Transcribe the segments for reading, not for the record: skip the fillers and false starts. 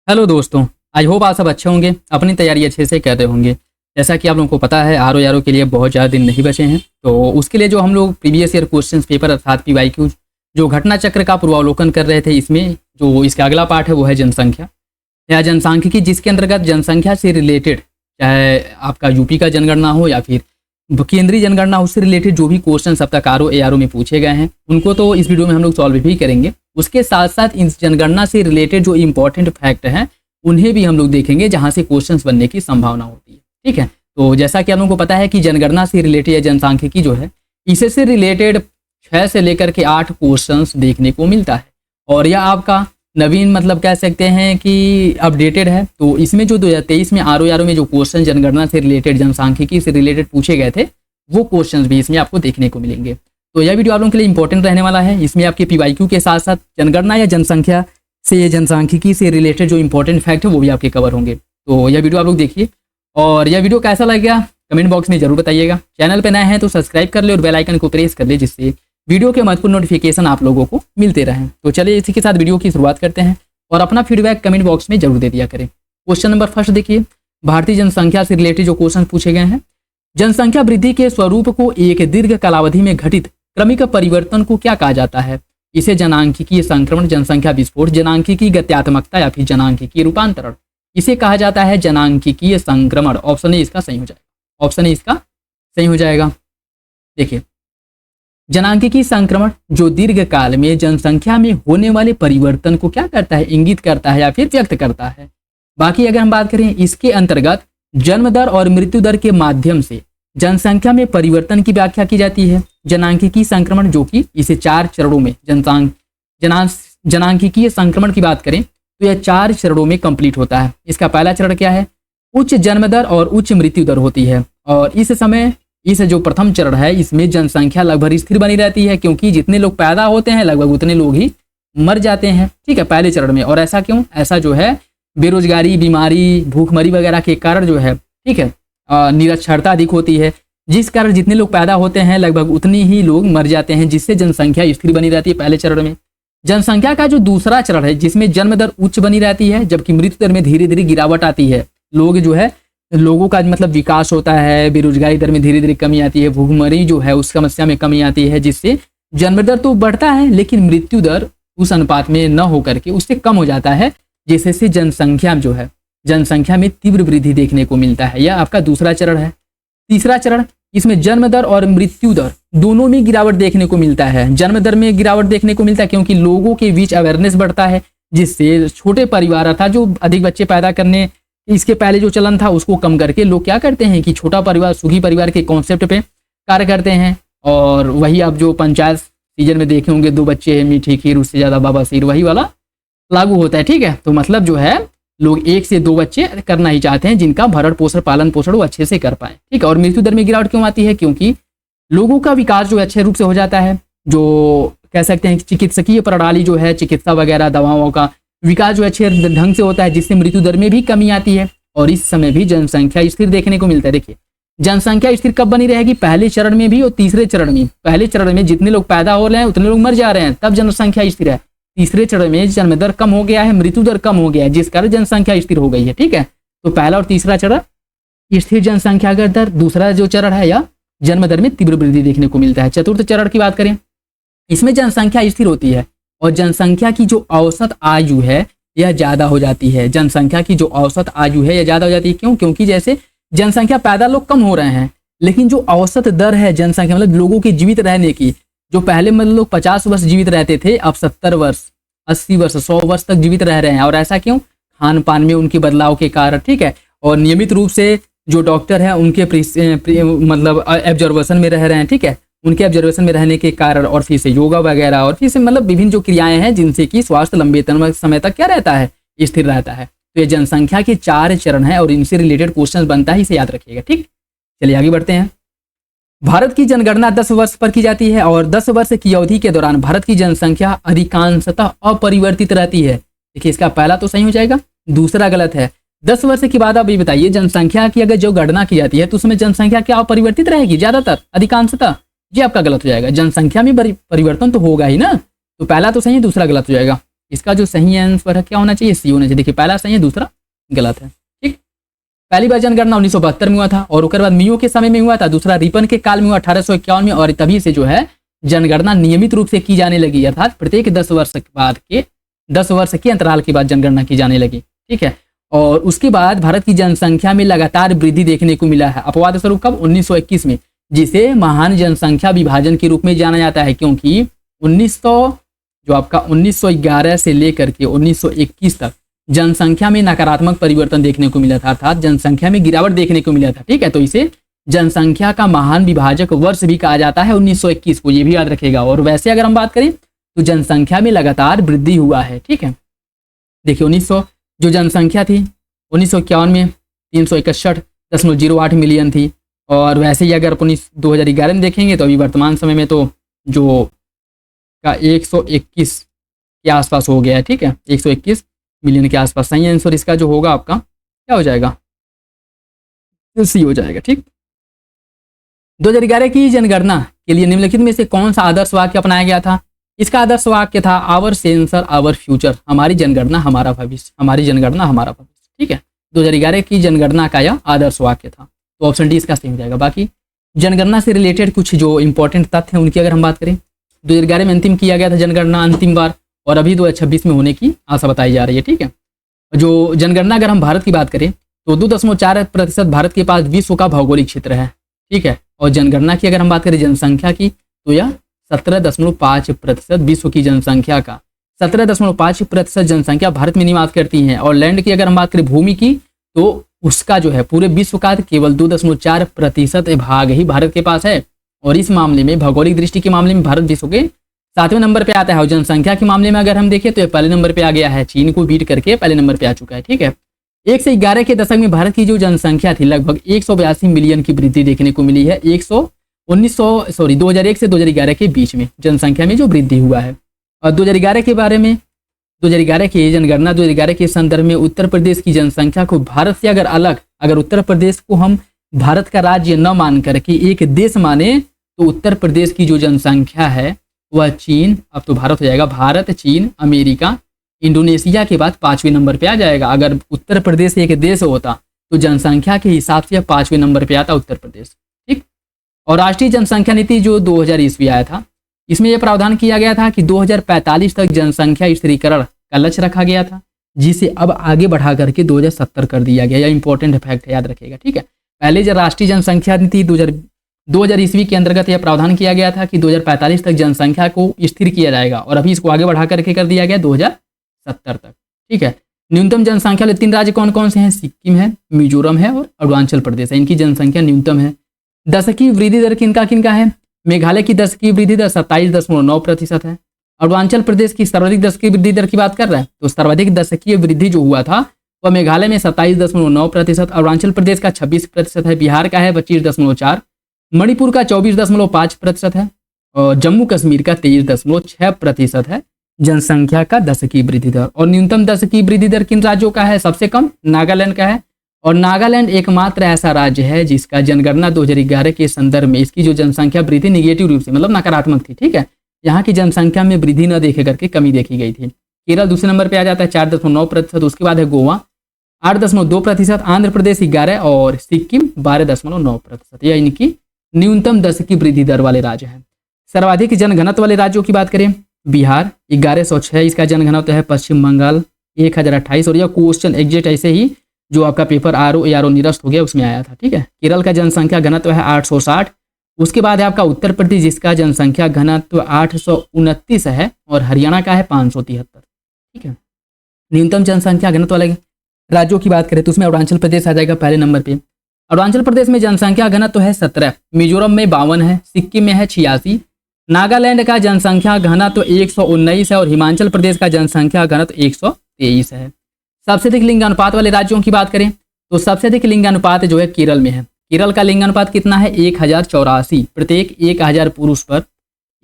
Hello दोस्तों। I hope आप सब अच्छे होंगे, अपनी तैयारी अच्छे से कर रहे होंगे। जैसा कि आप लोगों को पता है आर के लिए बहुत ज़्यादा दिन नहीं बचे हैं, तो उसके लिए जो हम लोग प्रीवियस ईयर क्वेश्चंस पेपर अर्थात PYQ जो घटना चक्र का पूर्वावलोकन कर रहे थे, इसमें जो इसका अगला पार्ट है वो है जनसंख्या या जनसांख्यिकी, जिसके अंतर्गत जनसंख्या से रिलेटेड चाहे आपका यूपी का जनगणना हो या फिर केंद्रीय जनगणना, उससे रिलेटेड जो भी क्वेश्चन अब तक आर में पूछे गए हैं उनको तो इस वीडियो में हम लोग सॉल्व भी करेंगे। उसके साथ साथ इन जनगणना से रिलेटेड जो इंपॉर्टेंट फैक्ट हैं उन्हें भी हम लोग देखेंगे जहां से क्वेश्चंस बनने की संभावना होती है। ठीक है, तो जैसा कि आप लोगों को पता है कि जनगणना से रिलेटेड या जनसांख्यिकी जो है इससे रिलेटेड 6 से लेकर के 8 क्वेश्चंस देखने को मिलता है और यह आपका नवीन मतलब कह सकते हैं कि अपडेटेड है। तो इसमें जो 2023 में आर में जो क्वेश्चन जनगणना से रिलेटेड जनसांख्यिकी से रिलेटेड पूछे गए थे वो क्वेश्चंस भी इसमें आपको देखने को मिलेंगे। तो यह वीडियो आप लोगों के लिए इंपॉर्टेंट रहने वाला है। इसमें आपके PYQ के साथ साथ जनगणना या जनसंख्या से जनसांख्यिकी से रिलेटेड जो इंपॉर्टेंट फैक्ट है वो भी आपके कवर होंगे। तो यह वीडियो आप लोग देखिए और यह वीडियो कैसा लगेगा कमेंट बॉक्स में जरूर बताइएगा। चैनल पर नए हैं तो सब्सक्राइब कर ले और बेल आइकन को प्रेस कर ले, जिससे वीडियो के महत्वपूर्ण नोटिफिकेशन आप लोगों को मिलते रहें। तो चलिए इसी के साथ वीडियो की शुरुआत करते हैं और अपना फीडबैक कमेंट बॉक्स में जरूर दे दिया करें। क्वेश्चन नंबर फर्स्ट देखिए, भारतीय जनसंख्या से रिलेटेड जो क्वेश्चन पूछे गए हैं, जनसंख्या वृद्धि के स्वरूप को एक दीर्घ कालावधि में घटित क्रमिक परिवर्तन को क्या कहा जाता है? इसे जनांकिकीय संक्रमण, जनसंख्या विस्फोट, जनांकिकीय गत्यात्मकता या फिर जनांकिकीय रूपांतरण, इसे कहा जाता है जनांकिकीय संक्रमण। ऑप्शन ए इसका सही हो जाएगा। ऑप्शन ए इसका सही हो जाएगा। देखिए, जनांकिकीय संक्रमण जो दीर्घकाल में जनसंख्या में होने वाले परिवर्तन को क्या करता है? इंगित करता है या फिर व्यक्त करता है। बाकी अगर हम बात करें इसके अंतर्गत जन्म दर और मृत्यु दर के माध्यम से जनसंख्या में परिवर्तन की व्याख्या की जाती है। जनांकिकीय संक्रमण जो कि इसे 4 चरणों में जनांकिकीय संक्रमण की बात करें तो यह 4 चरणों में कंप्लीट होता है। इसका पहला चरण क्या है? उच्च जन्म दर और उच्च मृत्यु दर होती है और इस समय इस जो प्रथम चरण है इसमें जनसंख्या लगभग स्थिर बनी रहती है, क्योंकि जितने लोग पैदा होते हैं लगभग उतने लोग ही मर जाते हैं। ठीक है, पहले चरण में। और ऐसा क्यों? ऐसा जो है बेरोजगारी, बीमारी, भूखमरी वगैरह के कारण जो है, ठीक है, निरक्षरता अधिक होती है, जिस कारण जितने लोग पैदा होते हैं लगभग उतनी ही लोग मर जाते हैं, जिससे जनसंख्या स्थिर बनी रहती है पहले चरण में। जनसंख्या का जो दूसरा चरण है जिसमें जन्म दर उच्च बनी रहती है, जबकि मृत्यु दर में धीरे धीरे गिरावट आती है। लोग जो है लोगों का मतलब विकास होता है, बेरोजगारी दर में धीरे धीरे कमी आती है, भूखमरी जो है उस समस्या में कमी आती है, जिससे जन्म दर तो बढ़ता है लेकिन मृत्यु दर उस अनुपात में न होकर के उससे कम हो जाता है, जिससे जनसंख्या जो है जनसंख्या में तीव्र वृद्धि देखने को मिलता है। यह आपका दूसरा चरण है। तीसरा चरण, इसमें जन्म दर और मृत्यु दर दोनों में गिरावट देखने को मिलता है। जन्म दर में गिरावट देखने को मिलता है क्योंकि लोगों के बीच अवेयरनेस बढ़ता है, जिससे छोटे परिवार था जो अधिक बच्चे पैदा करने इसके पहले जो चलन था उसको कम करके लोग क्या करते हैं कि छोटा परिवार, सुखी परिवार के कॉन्सेप्ट पे कार्य करते हैं। और वही आप जो पंचायत सीजन में देखे होंगे, 2 बच्चे हैं मीठी खीर उससे ज्यादा बाबा सिर, वही वाला लागू होता है। ठीक है, तो मतलब जो है लोग 1 से 2 बच्चे करना ही चाहते हैं जिनका भरण पोषण पालन पोषण वो अच्छे से कर पाए। ठीक है, और मृत्यु दर में गिरावट क्यों आती है? क्योंकि लोगों का विकास जो अच्छे रूप से हो जाता है, जो कह सकते हैं चिकित्सकीय प्रणाली जो है, चिकित्सा वगैरह दवाओं का विकास जो अच्छे ढंग से होता है, जिससे मृत्यु दर में भी कमी आती है और इस समय भी जनसंख्या स्थिर देखने को मिलता है। देखिए, जनसंख्या स्थिर कब बनी रहेगी? पहले चरण में भी और तीसरे चरण में। पहले चरण में जितने लोग पैदा हो रहे हैं उतने लोग मर जा रहे हैं, तब जनसंख्या स्थिर है। तीसरे चरण में जन्म दर कम हो गया है, मृत्यु दर कम हो गया है, जिस कारण जनसंख्या स्थिर हो गई है। ठीक है, तो पहला और तीसरा चरण स्थिर जनसंख्या दर, दूसरा जो चरण है या जन्म दर में तीव्र वृद्धि देखने को मिलता है। चतुर्थ चरण की बात करें, इसमें जनसंख्या स्थिर होती है और जनसंख्या की जो औसत आयु है यह ज्यादा हो जाती है। जनसंख्या की जो औसत आयु है यह ज्यादा हो जाती है। क्यों? क्योंकि जैसे जनसंख्या पैदा लोग कम हो रहे हैं लेकिन जो औसत दर है जनसंख्या मतलब लोगों के जीवित रहने की, जो पहले मतलब लोग 50 वर्ष जीवित रहते थे अब 70 वर्ष, 80 वर्ष, 100 वर्ष तक जीवित रह रहे हैं। और ऐसा क्यों? खान पान में उनके बदलाव के कारण। ठीक है, और नियमित रूप से जो डॉक्टर हैं उनके मतलब ऑब्जर्वेशन में रह रहे हैं। ठीक है, उनके ऑब्जर्वेशन में रहने के कारण और फिर से योगा वगैरह और फिर से मतलब विभिन्न जो क्रियाएं हैं जिनसे कि स्वास्थ्य लंबे समय तक क्या रहता है? स्थिर रहता है। तो ये जनसंख्या के 4 चरण हैं और इनसे रिलेटेड क्वेश्चन बनता है, इसे याद रखिएगा। ठीक, चलिए आगे बढ़ते हैं। भारत की जनगणना 10 वर्ष पर की जाती है और 10 वर्ष की अवधि के दौरान भारत की जनसंख्या अधिकांशतः अपरिवर्तित रहती है। देखिए, इसका पहला तो सही हो जाएगा, दूसरा गलत है। 10 वर्ष के बाद आप ये बताइए जनसंख्या की अगर जो गणना की जाती है तो उसमें जनसंख्या क्या अपरिवर्तित रहेगी? ज्यादातर, अधिकांशतः? ये आपका गलत हो जाएगा। जनसंख्या में परिवर्तन तो होगा ही ना, तो पहला तो सही है, दूसरा गलत हो जाएगा। इसका जो सही आंसर है क्या होना चाहिए, सी होना चाहिए। देखिए पहला सही है, दूसरा गलत है। ठीक, पहली बार जनगणना 1972 में हुआ था और उसके बाद मियो के समय में हुआ था, दूसरा रिपन के काल में हुआ 1851 में, और तभी से जो है जनगणना नियमित रूप से की जाने लगी, अर्थात प्रत्येक 10 वर्ष के बाद के 10 वर्ष के अंतराल के बाद जनगणना की जाने लगी। ठीक है, और उसके बाद भारत की जनसंख्या में लगातार वृद्धि देखने को मिला है। अपवाद स्वरूप कब, 1921 में, जिसे महान जनसंख्या विभाजन के रूप में जाना जाता है, क्योंकि 1911 से लेकर के 1921 तक जनसंख्या में नकारात्मक परिवर्तन देखने को मिला था, अर्थात जनसंख्या में गिरावट देखने को मिला था। ठीक है, तो इसे जनसंख्या का महान विभाजक वर्ष भी कहा जाता है 1921 को, ये भी याद रखेगा। और वैसे अगर हम बात करें तो जनसंख्या में लगातार वृद्धि हुआ है। ठीक है, देखिए 1900 जो जनसंख्या थी 1951 में 361.08 मिलियन थी, और वैसे ही अगर अपन 2011 में देखेंगे तो अभी वर्तमान समय में तो जो का 121 के आसपास हो गया है। ठीक है, 121 मिलियन के आसपास सही आंसर इसका जो होगा आपका क्या हो जाएगा, सी हो जाएगा। ठीक, 2011 की जनगणना के लिए निम्नलिखित में से कौन सा आदर्श वाक्य अपनाया गया था। इसका आदर्श वाक्य था आवर सेंसर आवर फ्यूचर, हमारी जनगणना हमारा भविष्य, हमारी जनगणना हमारा भविष्य। ठीक है, 2011 की जनगणना का यह आदर्श वाक्य था, तो ऑप्शन डी इसका सही हो जाएगा। बाकी जनगणना से रिलेटेड कुछ जो इंपॉर्टेंट तथ्य हैं उनकी अगर हम बात करें, 2011 में अंतिम किया गया था जनगणना अंतिम बार, और अभी 2026 में होने की आशा बताई जा रही है। ठीक है, जो जनगणना अगर हम भारत की बात करें तो 2.4% भारत के पास विश्व का भौगोलिक क्षेत्र है। ठीक है, और जनगणना की अगर हम बात करें जनसंख्या की तो यह 17.5% विश्व की जनसंख्या का 17.5% जनसंख्या भारत में निवास करती है। और लैंड की अगर हम बात करें भूमि की तो उसका जो है पूरे विश्व का केवल 2.4% भाग ही भारत के पास है। और इस मामले में भौगोलिक दृष्टि के मामले में भारत विश्व के 7वें नंबर पे आता है, और जनसंख्या के मामले में अगर हम देखें तो ये पहले नंबर पे आ गया है, चीन को बीट करके पहले नंबर पे आ चुका है। ठीक है, 1 से 11 के दशक में भारत की जो जनसंख्या थी लगभग 182 मिलियन की वृद्धि देखने को मिली है। 2001 से 2011 के बीच में जनसंख्या में जो वृद्धि हुआ है। और 2011 के बारे में 2011 की जनगणना 2011 के संदर्भ में उत्तर प्रदेश की जनसंख्या को भारत से अगर उत्तर प्रदेश को हम भारत का राज्य न मान करके एक देश माने तो उत्तर प्रदेश की जो जनसंख्या है वह चीन, अब तो भारत हो जाएगा, भारत, चीन, अमेरिका, इंडोनेशिया के बाद 5वें नंबर पे आ जाएगा। अगर उत्तर प्रदेश एक देश होता तो जनसंख्या के हिसाब से 5वें नंबर पे आता उत्तर प्रदेश। ठीक, और राष्ट्रीय जनसंख्या नीति जो 2000 ईस्वी आया था, इसमें यह प्रावधान किया गया था कि 2045 तक जनसंख्या स्थिरीकरण का लक्ष्य रखा गया था, जिसे अब आगे बढ़ा करके 2070 कर दिया गया। यह इंपॉर्टेंट फैक्ट है, याद रखिएगा। ठीक है, पहले जो राष्ट्रीय जनसंख्या नीति 2000 ईस्वी के अंतर्गत यह प्रावधान किया गया था कि 2045 तक जनसंख्या को स्थिर किया जाएगा, और अभी इसको आगे बढ़ा करके कर दिया गया 2070 तक। ठीक है, न्यूनतम जनसंख्या वाले 3 राज्य कौन कौन से हैं, सिक्किम है, मिजोरम है और अरुणाचल प्रदेश है, इनकी जनसंख्या न्यूनतम है। दशकीय वृद्धि दर किनका किनका है, मेघालय की दशकीय वृद्धि दर 27.9% है। अरुणाचल प्रदेश की सर्वाधिक दशकीय वृद्धि दर की बात कर रहे हैं तो सर्वाधिक दशकीय वृद्धि जो हुआ था वह मेघालय में 27.9%, अरुणाचल प्रदेश का 26% है, बिहार का है 25.4%, मणिपुर का 24.5% है और जम्मू कश्मीर का 23.6% है जनसंख्या का दशकीय वृद्धि दर। और न्यूनतम दशकीय वृद्धि दर किन राज्यों का है, सबसे कम नागालैंड का है, और नागालैंड एकमात्र ऐसा राज्य है जिसका जनगणना 2011 के संदर्भ में इसकी जो जनसंख्या वृद्धि निगेटिव रूप से मतलब नकारात्मक थी। ठीक है, यहाँ की जनसंख्या में वृद्धि न देखे करके कमी देखी गई थी। केरल दूसरे नंबर पे आ जाता है 4.9%, उसके बाद है गोवा 8.2%, आंध्र प्रदेश 11% और सिक्किम 12.9%। यह इनकी न्यूनतम दशकीय वृद्धि दर वाले राज्य हैं। सर्वाधिक जनघनत्व वाले राज्यों की बात करें, बिहार 1106 इसका जनघनत्व है, पश्चिम बंगाल 1028, और यह क्वेश्चन एग्जैक्ट ऐसे ही जो आपका पेपर आरओ निरस्त हो गया उसमें आया था। ठीक है, केरल का जनसंख्या घनत्व है 860, उसके बाद है आपका उत्तर प्रदेश जिसका जनसंख्या घनत्व 829 है और हरियाणा का है 573। ठीक है, न्यूनतम जनसंख्या घनत्व वाले राज्यों की बात करें तो उसमें अरुणाचल प्रदेश आ जाएगा पहले नंबर पे। अरुणाचल प्रदेश में जनसंख्या घनत्व है 17, मिजोरम में 52 है, सिक्किम में है 86, नागालैंड का जनसंख्या घनत्व 119 है और हिमाचल प्रदेश का जनसंख्या घनत्व 123 है। सबसे अधिक लिंगानुपात वाले राज्यों की बात करें तो सबसे अधिक लिंगानुपात जो है केरल में है। केरल का लिंगानुपात कितना है, 1084, प्रत्येक 1000 पुरुष पर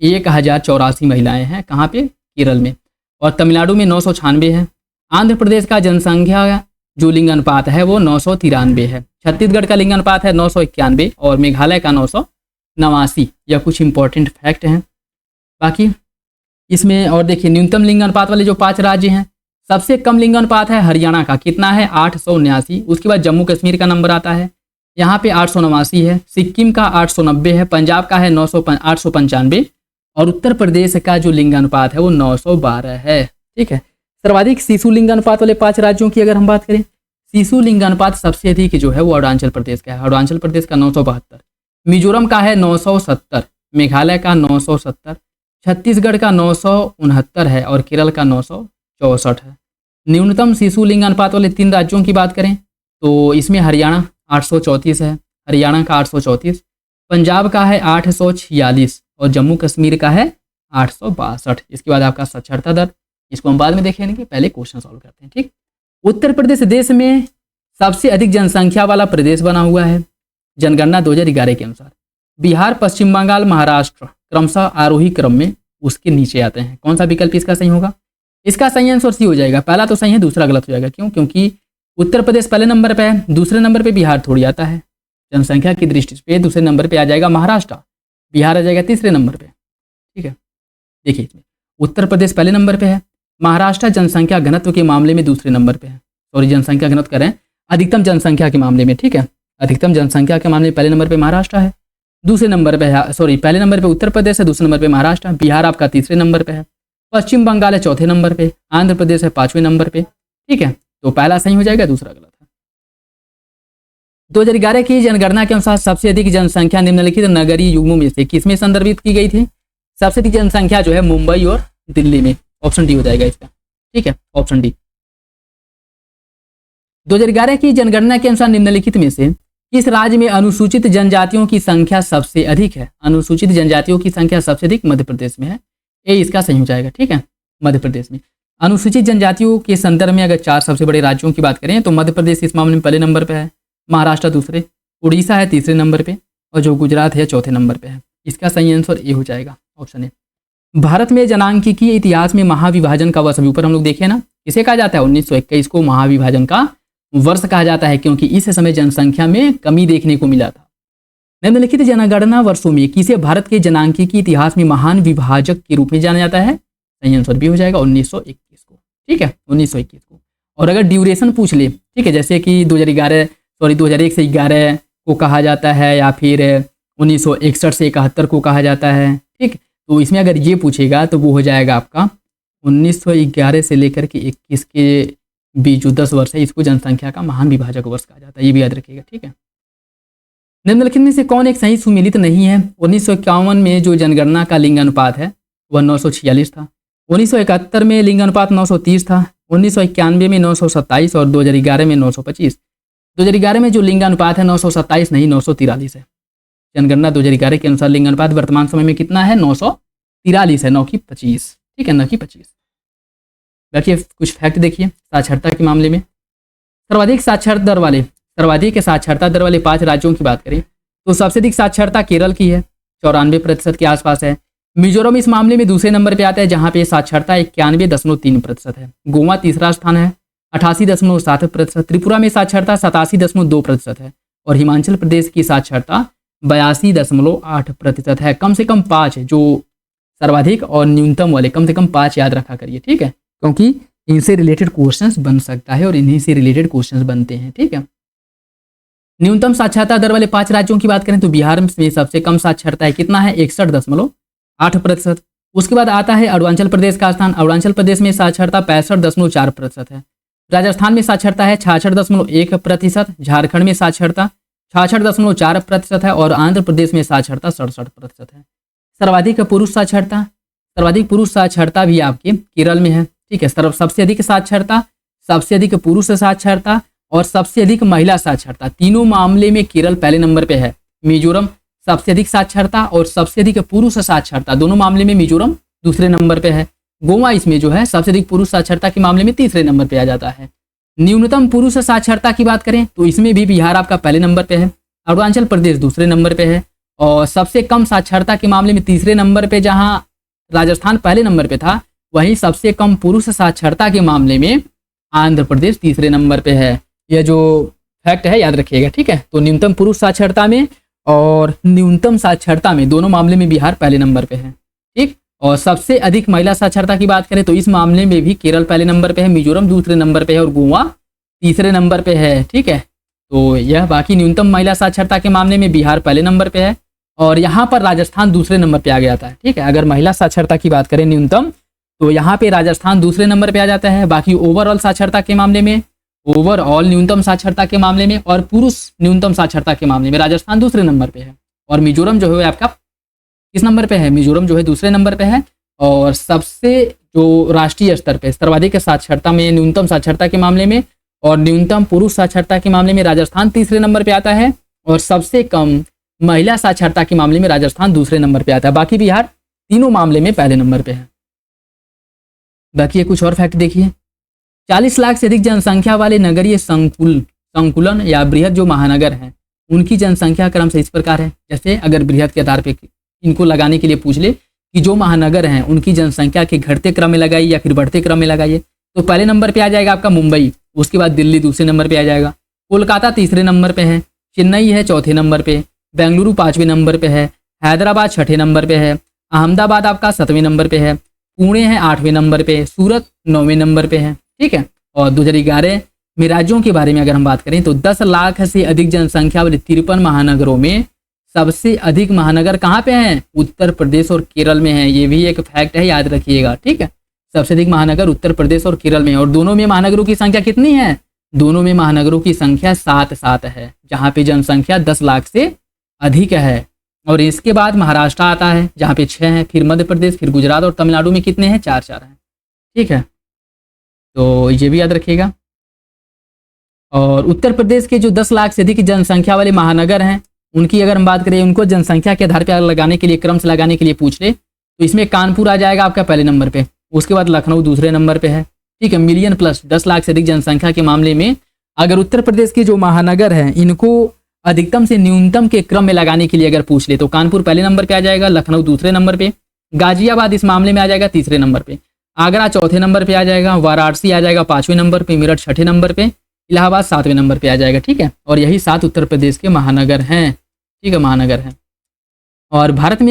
1084 महिलाएं हैं। कहाँ पे, केरल में। और तमिलनाडु में 996 है। आंध्र प्रदेश का जनसंख्या जो लिंगानुपात है वो 993 है। छत्तीसगढ़ का लिंगानुपात है 991 और मेघालय का 989। यह कुछ इंपॉर्टेंट फैक्ट हैं। बाकी इसमें और देखिए न्यूनतम लिंग अनुपात वाले जो 5 राज्य हैं, सबसे कम लिंग अनुपात है हरियाणा का, कितना है 879। उसके बाद जम्मू कश्मीर का नंबर आता है, यहाँ पे 889 है, सिक्किम का 890 है, पंजाब का है 895 और उत्तर प्रदेश का जो लिंगानुपात है वो 912 है। ठीक है, सर्वाधिक शिशु लिंगानुपात वाले 5 राज्यों की अगर हम बात करें, शिशु लिंगानुपात सबसे अधिक जो है वो अरुणाचल प्रदेश का है, अरुणाचल प्रदेश का 972, मिजोरम का है 970, मेघालय का 970, छत्तीसगढ़ का 969 है और केरल का 964 है। न्यूनतम शिशु लिंगानुपात वाले 3 राज्यों की बात करें तो इसमें हरियाणा 834 है, हरियाणा का 834, पंजाब का है 846 और जम्मू कश्मीर का है 862। इसके बाद आपका साक्षरता दर, इसको हम बाद में देखेंगे, पहले क्वेश्चन सॉल्व करते हैं। ठीक, उत्तर प्रदेश देश में सबसे अधिक जनसंख्या वाला प्रदेश बना हुआ है जनगणना 2011 के अनुसार। बिहार, पश्चिम बंगाल, महाराष्ट्र क्रमशः आरोही क्रम में उसके नीचे आते हैं। कौन सा विकल्प इसका सही होगा? इसका सही आंसर सी हो जाएगा, पहला तो सही है, दूसरा गलत हो जाएगा। क्यों? क्योंकि उत्तर प्रदेश पहले नंबर पे है, दूसरे नंबर पे बिहार थोड़ी आता है जनसंख्या की दृष्टि से। दूसरे नंबर पे आ जाएगा महाराष्ट्र, बिहार आ जाएगा तीसरे नंबर पे। ठीक है, देखिए इसमें उत्तर प्रदेश पहले नंबर पे है, महाराष्ट्र जनसंख्या घनत्व के मामले में दूसरे नंबर पे है। सॉरी, जनसंख्या घनत्व करें, अधिकतम जनसंख्या के मामले में। ठीक है, अधिकतम जनसंख्या के मामले में पहले नंबर पे महाराष्ट्र है, दूसरे नंबर पे है, सॉरी पहले नंबर पे उत्तर प्रदेश है, दूसरे नंबर पे महाराष्ट्र, बिहार आपका तीसरे नंबर पे है, पश्चिम बंगाल है चौथे नंबर पे, आंध्र प्रदेश है 5वें नंबर पे। ठीक है, तो पहला सही हो जाएगा, दूसरा गलत है। 2011 की जनगणना के अनुसार सबसे अधिक जनसंख्या निम्नलिखित नगरीय युग्मों में से किसमें संदर्भित की गई थी? सबसे अधिक जनसंख्या जो है मुंबई और दिल्ली में, ऑप्शन डी हो जाएगा इसका। ठीक है, ऑप्शन डी। 2011 की जनगणना के अनुसार निम्नलिखित में से किस राज्य में अनुसूचित जनजातियों की संख्या सबसे अधिक है? अनुसूचित जनजातियों की संख्या सबसे अधिक मध्य प्रदेश में है, ए इसका सही हो जाएगा। ठीक है, मध्य प्रदेश में। अनुसूचित जनजातियों के संदर्भ में अगर 4 सबसे बड़े राज्यों की बात करें तो मध्य प्रदेश इस मामले में पहले नंबर पे है, महाराष्ट्र दूसरे, उड़ीसा है तीसरे नंबर पे और जो गुजरात है चौथे नंबर पे है। इसका सही आंसर ए हो जाएगा, ऑप्शन ए। भारत में जनांकिकीय इतिहास में महाविभाजन का वर्ष, अभी ऊपर हम लोग देखे ना, इसे कहा जाता है 1921 को महाविभाजन का वर्ष कहा जाता है, क्योंकि इस समय जनसंख्या में कमी देखने को मिला था। निम्नलिखित जनगणना वर्षों में किसे भारत के जनांकिकीय इतिहास में महान विभाजक के रूप में जाना जाता है? सही आंसर भी हो जाएगा 1921 को। ठीक है, 1921 को। और अगर ड्यूरेशन पूछ ले, ठीक है, जैसे कि 2001 से 11 को कहा जाता है या फिर 1961 से 71 को कहा जाता है। ठीक, तो इसमें अगर ये पूछेगा तो वो हो जाएगा आपका 1911 से लेकर के 21 के बीच जो 10 वर्ष है, इसको जनसंख्या का महान विभाजक वर्ष कहा जाता है, ये भी याद रखिएगा। ठीक है, निम्नलिखित में से कौन एक सही सुमेलित नहीं है? 1951 में जो जनगणना का लिंग अनुपात है वह 946 था, 1971 में लिंग अनुपात 930 था, 1991 में 927 और 2011 में 925। 2011 में जो लिंग अनुपात है 927 नहीं 943 है। जनगणना 2011 के अनुसार लिंग अनुपात वर्तमान समय में कितना है? 943 है, 9 की 25। ठीक है, 9 की 25। बाकी कुछ फैक्ट देखिए साक्षरता के मामले में। सर्वाधिक साक्षरता दर वाले 5 राज्यों की बात करें तो सबसे अधिक साक्षरता केरल की है, 94% के आसपास है। मिजोरम इस मामले में दूसरे नंबर पे आता है, जहां पे साक्षरता 91.3% है। गोवा तीसरा स्थान है, 88.7%। त्रिपुरा में साक्षरता 87.2% है और हिमाचल प्रदेश की साक्षरता 82.8% है। कम से कम 5 जो सर्वाधिक और न्यूनतम वाले, कम से कम 5 याद रखा करिए। ठीक है, क्योंकि इनसे रिलेटेड क्वेश्चंस बन सकता है और इन्हीं से रिलेटेड क्वेश्चंस बनते हैं। ठीक है, न्यूनतम साक्षरता दर वाले 5 राज्यों की बात करें तो बिहार में सबसे कम साक्षरता है, कितना है? 61.8%। उसके बाद आता है अरुणाचल प्रदेश का स्थान, अरुणाचल प्रदेश में साक्षरता 65.4% है। राजस्थान में साक्षरता है 66.1%, झारखंड में साक्षरता 66.4% है और आंध्र प्रदेश में साक्षरता 67% है। सर्वाधिक पुरुष साक्षरता भी आपके केरल में है। ठीक है, सबसे अधिक साक्षरता, सबसे अधिक पुरुष साक्षरता और सबसे अधिक महिला साक्षरता, तीनों मामले में केरल पहले नंबर पे है। मिजोरम सबसे अधिक साक्षरता और सबसे अधिक पुरुष साक्षरता, दोनों मामले में मिजोरम दूसरे नंबर पे है। गोवा इसमें जो है सबसे अधिक पुरुष साक्षरता के मामले में तीसरे नंबर पे आ जाता है। न्यूनतम पुरुष साक्षरता की बात करें तो इसमें भी बिहार आपका पहले नंबर पे है, अरुणाचल प्रदेश दूसरे नंबर पे है और सबसे कम साक्षरता के मामले में तीसरे नंबर पे जहां राजस्थान पहले नंबर पे था, वहीं सबसे कम पुरुष साक्षरता के मामले में आंध्र प्रदेश तीसरे नंबर पे है। यह जो फैक्ट है याद रखिएगा। ठीक है, तो न्यूनतम पुरुष साक्षरता में और न्यूनतम साक्षरता में दोनों मामले में बिहार पहले नंबर पे है। ठीक, और सबसे अधिक महिला साक्षरता की बात करें तो इस मामले में भी केरल पहले नंबर पे है, मिजोरम दूसरे नंबर पे है और गोवा तीसरे नंबर पे है। ठीक है, तो यह बाकी न्यूनतम महिला साक्षरता के मामले में बिहार पहले नंबर पे है और यहाँ पर राजस्थान दूसरे नंबर पे आ गया था। ठीक है, अगर महिला साक्षरता की बात करें न्यूनतम तो यहाँ पे राजस्थान दूसरे नंबर पे आ जाता है। बाकी ओवरऑल साक्षरता के मामले में, ओवरऑल न्यूनतम साक्षरता के मामले में और पुरुष न्यूनतम साक्षरता के मामले में राजस्थान दूसरे नंबर पे है और मिजोरम जो है आपका किस नंबर पे है, मिजोरम जो है दूसरे नंबर पे है। और सबसे जो राष्ट्रीय स्तर पे सर्वाधिक साक्षरता में, न्यूनतम साक्षरता के मामले में और न्यूनतम पुरुष साक्षरता के मामले में राजस्थान तीसरे नंबर पे आता है और सबसे कम महिला साक्षरता के मामले में राजस्थान दूसरे नंबर पे आता है। बाकी बिहार तीनों मामले में पहले नंबर पे है। बाकी ये कुछ और फैक्ट देखिए, 40 लाख से अधिक जनसंख्या वाले नगरीय संकुलन या बृहद जो महानगर हैं उनकी जनसंख्या क्रम से इस प्रकार है। जैसे अगर बृहद के आधार पे इनको लगाने के लिए पूछ ले कि जो महानगर हैं उनकी जनसंख्या के घटते क्रम में लगाइए या फिर बढ़ते क्रम में लगाइए, तो पहले नंबर पे आ जाएगा आपका मुंबई, उसके बाद दिल्ली दूसरे नंबर पे आ जाएगा, कोलकाता तीसरे नंबर पे है, चेन्नई है चौथे नंबर पे, बेंगलुरु पाँचवें नंबर पे है, हैदराबाद छठे नंबर पे है, अहमदाबाद आपका 7वें नंबर पे है, पुणे है 8वें नंबर पे, सूरत 9वें नंबर पे है। ठीक है, और 2011 में राज्यों के बारे में अगर हम बात करें तो 10 लाख से अधिक जनसंख्या वाले 53 महानगरों में सबसे अधिक महानगर कहाँ पे हैं, उत्तर प्रदेश और केरल में है। ये भी एक फैक्ट है, याद रखिएगा। ठीक है, सबसे अधिक महानगर उत्तर प्रदेश और केरल में, और दोनों में महानगरों की संख्या कितनी है, दोनों में महानगरों की संख्या 7 है, जहाँ पे जनसंख्या 10 लाख से अधिक है। और इसके बाद महाराष्ट्र आता है जहाँ पे 6 है, फिर मध्य प्रदेश, फिर गुजरात और तमिलनाडु में कितने हैं, 4 हैं। ठीक है, तो ये भी याद रखिएगा। और उत्तर प्रदेश के जो 10 लाख से अधिक जनसंख्या वाले महानगर हैं उनकी अगर हम बात करें, उनको जनसंख्या के आधार पर लगाने के लिए, क्रम से लगाने के लिए पूछ ले तो इसमें कानपुर आ जाएगा आपका पहले नंबर पे, उसके बाद लखनऊ दूसरे नंबर पे है। ठीक है, मिलियन प्लस 10 लाख से अधिक जनसंख्या के मामले में अगर उत्तर प्रदेश के जो महानगर हैं इनको अधिकतम से न्यूनतम के क्रम में लगाने के लिए अगर पूछ ले तो कानपुर पहले नंबर पे आ जाएगा, लखनऊ दूसरे नंबर पे, गाजियाबाद इस मामले में आ जाएगा तीसरे नंबर पे, आगरा चौथे नंबर पे आ जाएगा, वाराणसी आ जाएगा 5वें नंबर पे, मेरठ छठे नंबर पे, इलाहाबाद 7वें नंबर पे आ जाएगा। ठीक है, और यही 7 उत्तर प्रदेश के महानगर हैं। ठीक है, महानगर हैं। और भारत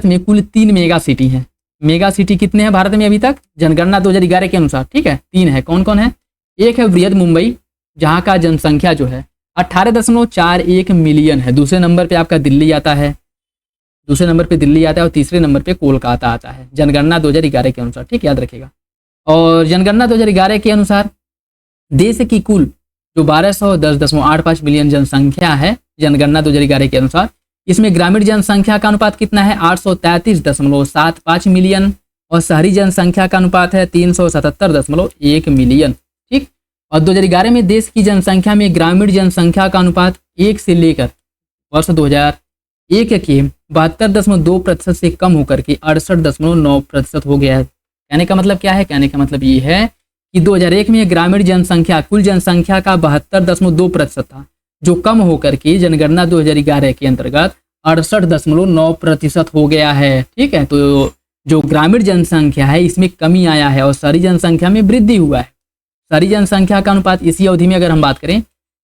में कुल 3 मेगा सिटी हैं। मेगा सिटी कितने हैं भारत में अभी तक, जनगणना 2011 के अनुसार? ठीक है, 3 है। कौन कौन है? एक है बृहद मुंबई, जहाँ का जनसंख्या जो है 18.41 मिलियन है। दूसरे नंबर पे आपका दिल्ली आता है, दूसरे नंबर पे दिल्ली आता है और तीसरे नंबर पे कोलकाता आता है, जनगणना 2011 के अनुसार। ठीक, याद रखिएगा। और जनगणना 2011 के अनुसार देश की कुल जो 1210.85 मिलियन जनसंख्या है जनगणना 2011 के अनुसार, इसमें ग्रामीण जनसंख्या का अनुपात कितना है, 833.75 मिलियन, और शहरी जनसंख्या का अनुपात है 377.1 मिलियन। ठीक, और 2011 में देश की जनसंख्या में ग्रामीण जनसंख्या का अनुपात 1 से लेकर वर्ष 2001 के 72.2% से कम होकर के 68.9% हो गया है। कहने का मतलब क्या है? कहने का मतलब ये है कि 2001 में ग्रामीण जनसंख्या कुल जनसंख्या का 72.2% था, जो कम होकर के जनगणना 2011 के अंतर्गत 68.9% हो गया है। ठीक है, तो जो ग्रामीण जनसंख्या है इसमें कमी आया है और शहरी जनसंख्या में वृद्धि हुआ है। शहरी जनसंख्या का अनुपात इसी अवधि में अगर हम बात करें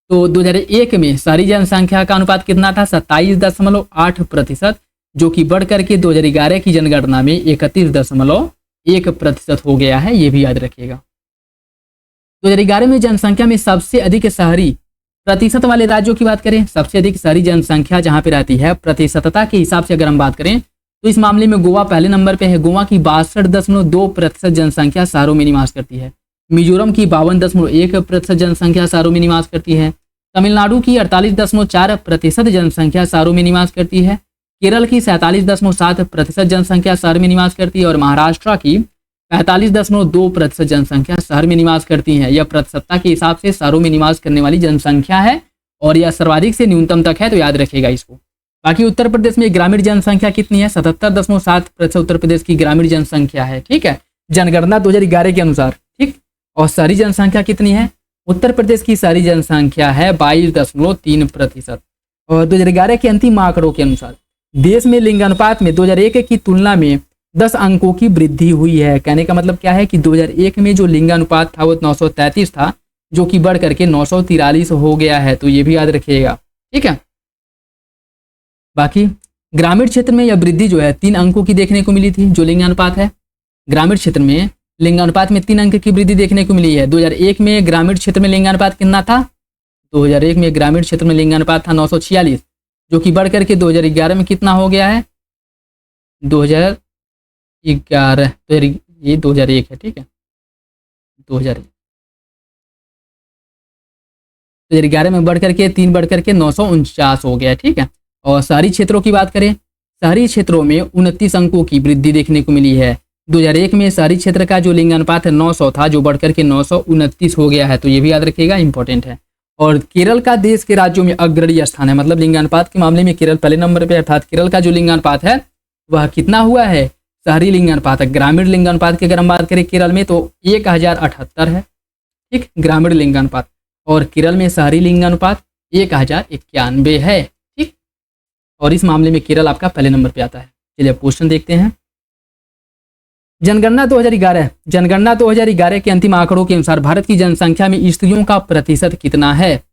तो 2001 में शहरी जनसंख्या का अनुपात कितना था, 27.8%, जो कि बढ़ करके 2011 की जनगणना में 31.1% हो गया है। ये भी याद रखिएगा। 2011 में जनसंख्या में सबसे अधिक शहरी प्रतिशत वाले राज्यों की बात करें, सबसे अधिक शहरी जनसंख्या जहां पे रहती है प्रतिशतता के हिसाब से अगर हम बात करें तो इस मामले में गोवा पहले नंबर पे है। गोवा की 62.2% जनसंख्या शहरों में निवास करती है। मिजोरम की 52.1% जनसंख्या शहरों में निवास करती है। तमिलनाडु की 48.4% जनसंख्या शहरों में निवास करती है। केरल की 47.7% जनसंख्या शहर में निवास करती है और महाराष्ट्र की 45.2% जनसंख्या शहर में निवास करती है। यह प्रतिशतता के हिसाब से शहरों में निवास करने वाली जनसंख्या है और यह सर्वाधिक से न्यूनतम तक है, तो याद रखिएगा इसको। बाकी उत्तर प्रदेश में ग्रामीण जनसंख्या कितनी है, 77.7% उत्तर प्रदेश की ग्रामीण जनसंख्या है। ठीक है, जनगणना 2011 के अनुसार। ठीक, और शहरी जनसंख्या कितनी है, उत्तर प्रदेश की शहरी जनसंख्या है 22.3%। और 2011 के अंतिम आंकड़ों के अनुसार देश में लिंगानुपात में 2001 की तुलना में 10 अंकों की वृद्धि हुई है। कहने का मतलब क्या है कि 2001 में जो लिंगानुपात था वो 933 था, जो कि बढ़ करके 943 हो गया है, तो ये भी याद रखिएगा। ठीक है, बाकी ग्रामीण क्षेत्र में यह वृद्धि जो है 3 अंकों की देखने को मिली थी, जो लिंगानुपात है। ग्रामीण क्षेत्र में लिंगानुपात में 3 अंक की वृद्धि देखने को मिली है। 2001 में ग्रामीण क्षेत्र में लिंगानुपात कितना था? 2001 में ग्रामीण क्षेत्र में लिंगानुपात था 946, जो कि बढ़ करके 2011 में कितना हो गया है? 2011, तो ये 2001 है, ठीक है, 2011 में बढ़ करके 3 बढ़ करके 949 हो गया, ठीक है। और शहरी क्षेत्रों की बात करें, शहरी क्षेत्रों में 29 अंकों की वृद्धि देखने को मिली है। 2001 में शहरी क्षेत्र का जो लिंगानुपात है 900 था, जो बढ़कर के 929 हो गया है, तो ये भी याद रखिएगा, इंपॉर्टेंट है। और केरल का देश के राज्यों में अग्रणी स्थान है, मतलब लिंगानुपात के मामले में केरल पहले नंबर पे, अर्थात केरल का जो लिंगानुपात है वह कितना हुआ है? शहरी लिंगानुपात है। ग्रामीण लिंगानुपात की अगर हम बात करें केरल में तो 1078 है, ठीक, ग्रामीण लिंगानुपात। और केरल में शहरी लिंगानुपात 1091 है, ठीक। और इस मामले में केरल आपका पहले नंबर पे आता है। चलिए क्वेश्चन देखते हैं। जनगणना 2011 के अंतिम आंकड़ों के अनुसार भारत की जनसंख्या में स्त्रियों का प्रतिशत कितना है?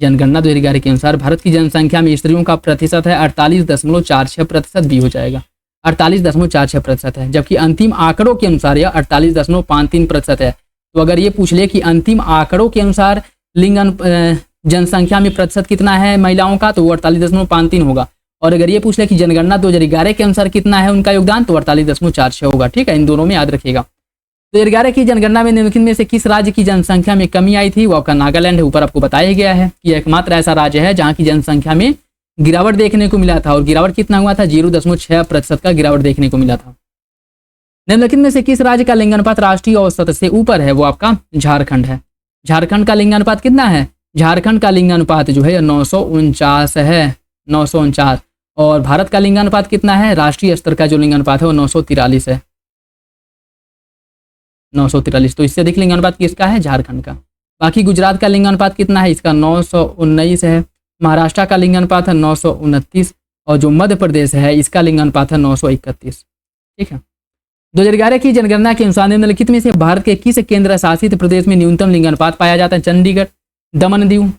जनगणना 2011 के अनुसार भारत की जनसंख्या में स्त्रियों का प्रतिशत है 48.46%, भी हो जाएगा, 48.46% है। जबकि अंतिम आंकड़ों के अनुसार यह 48.53% है। तो अगर ये पूछ ले कि अंतिम आंकड़ों के अनुसार जनसंख्या में प्रतिशत कितना है महिलाओं का, तो वो 48.53 होगा। और अगर ये पूछ ले कि जनगणना 2011 के अनुसार कितना है उनका योगदान, तो 48.46 होगा, ठीक है। इन दोनों में याद रखिएगा। 2011 की जनगणना में निम्नलिखित में से किस राज्य की जनसंख्या में कमी आई थी? वो आपका नागालैंड है। ऊपर आपको बताया गया है कि एकमात्र ऐसा राज्य है जहाँ की जनसंख्या में गिरावट देखने को मिला था। और गिरावट कितना हुआ था? 0.6% का गिरावट देखने को मिला था। निम्नलिखित में से किस राज्य का लिंगानुपात राष्ट्रीय औसत से ऊपर है? वो आपका झारखंड है। झारखंड का लिंगानुपात कितना है? झारखंड का लिंगानुपात जो है 949 है, 949। और भारत का लिंगानुपात कितना है? राष्ट्रीय स्तर का जो लिंगानुपात है वो 943 है, 943। तो इससे अधिक लिंगानुपात किसका है? झारखंड का। बाकी गुजरात का लिंगानुपात कितना है? इसका 919 है। महाराष्ट्र का लिंगानुपात है 929। और जो मध्य प्रदेश है इसका लिंगानुपात है 931, ठीक है। 2011 की जनगणना के अनुसार निम्नलिखित में से भारत के किस केंद्र शासित प्रदेश में न्यूनतम लिंगानुपात पाया जाता है? चंडीगढ़, दमन दीव,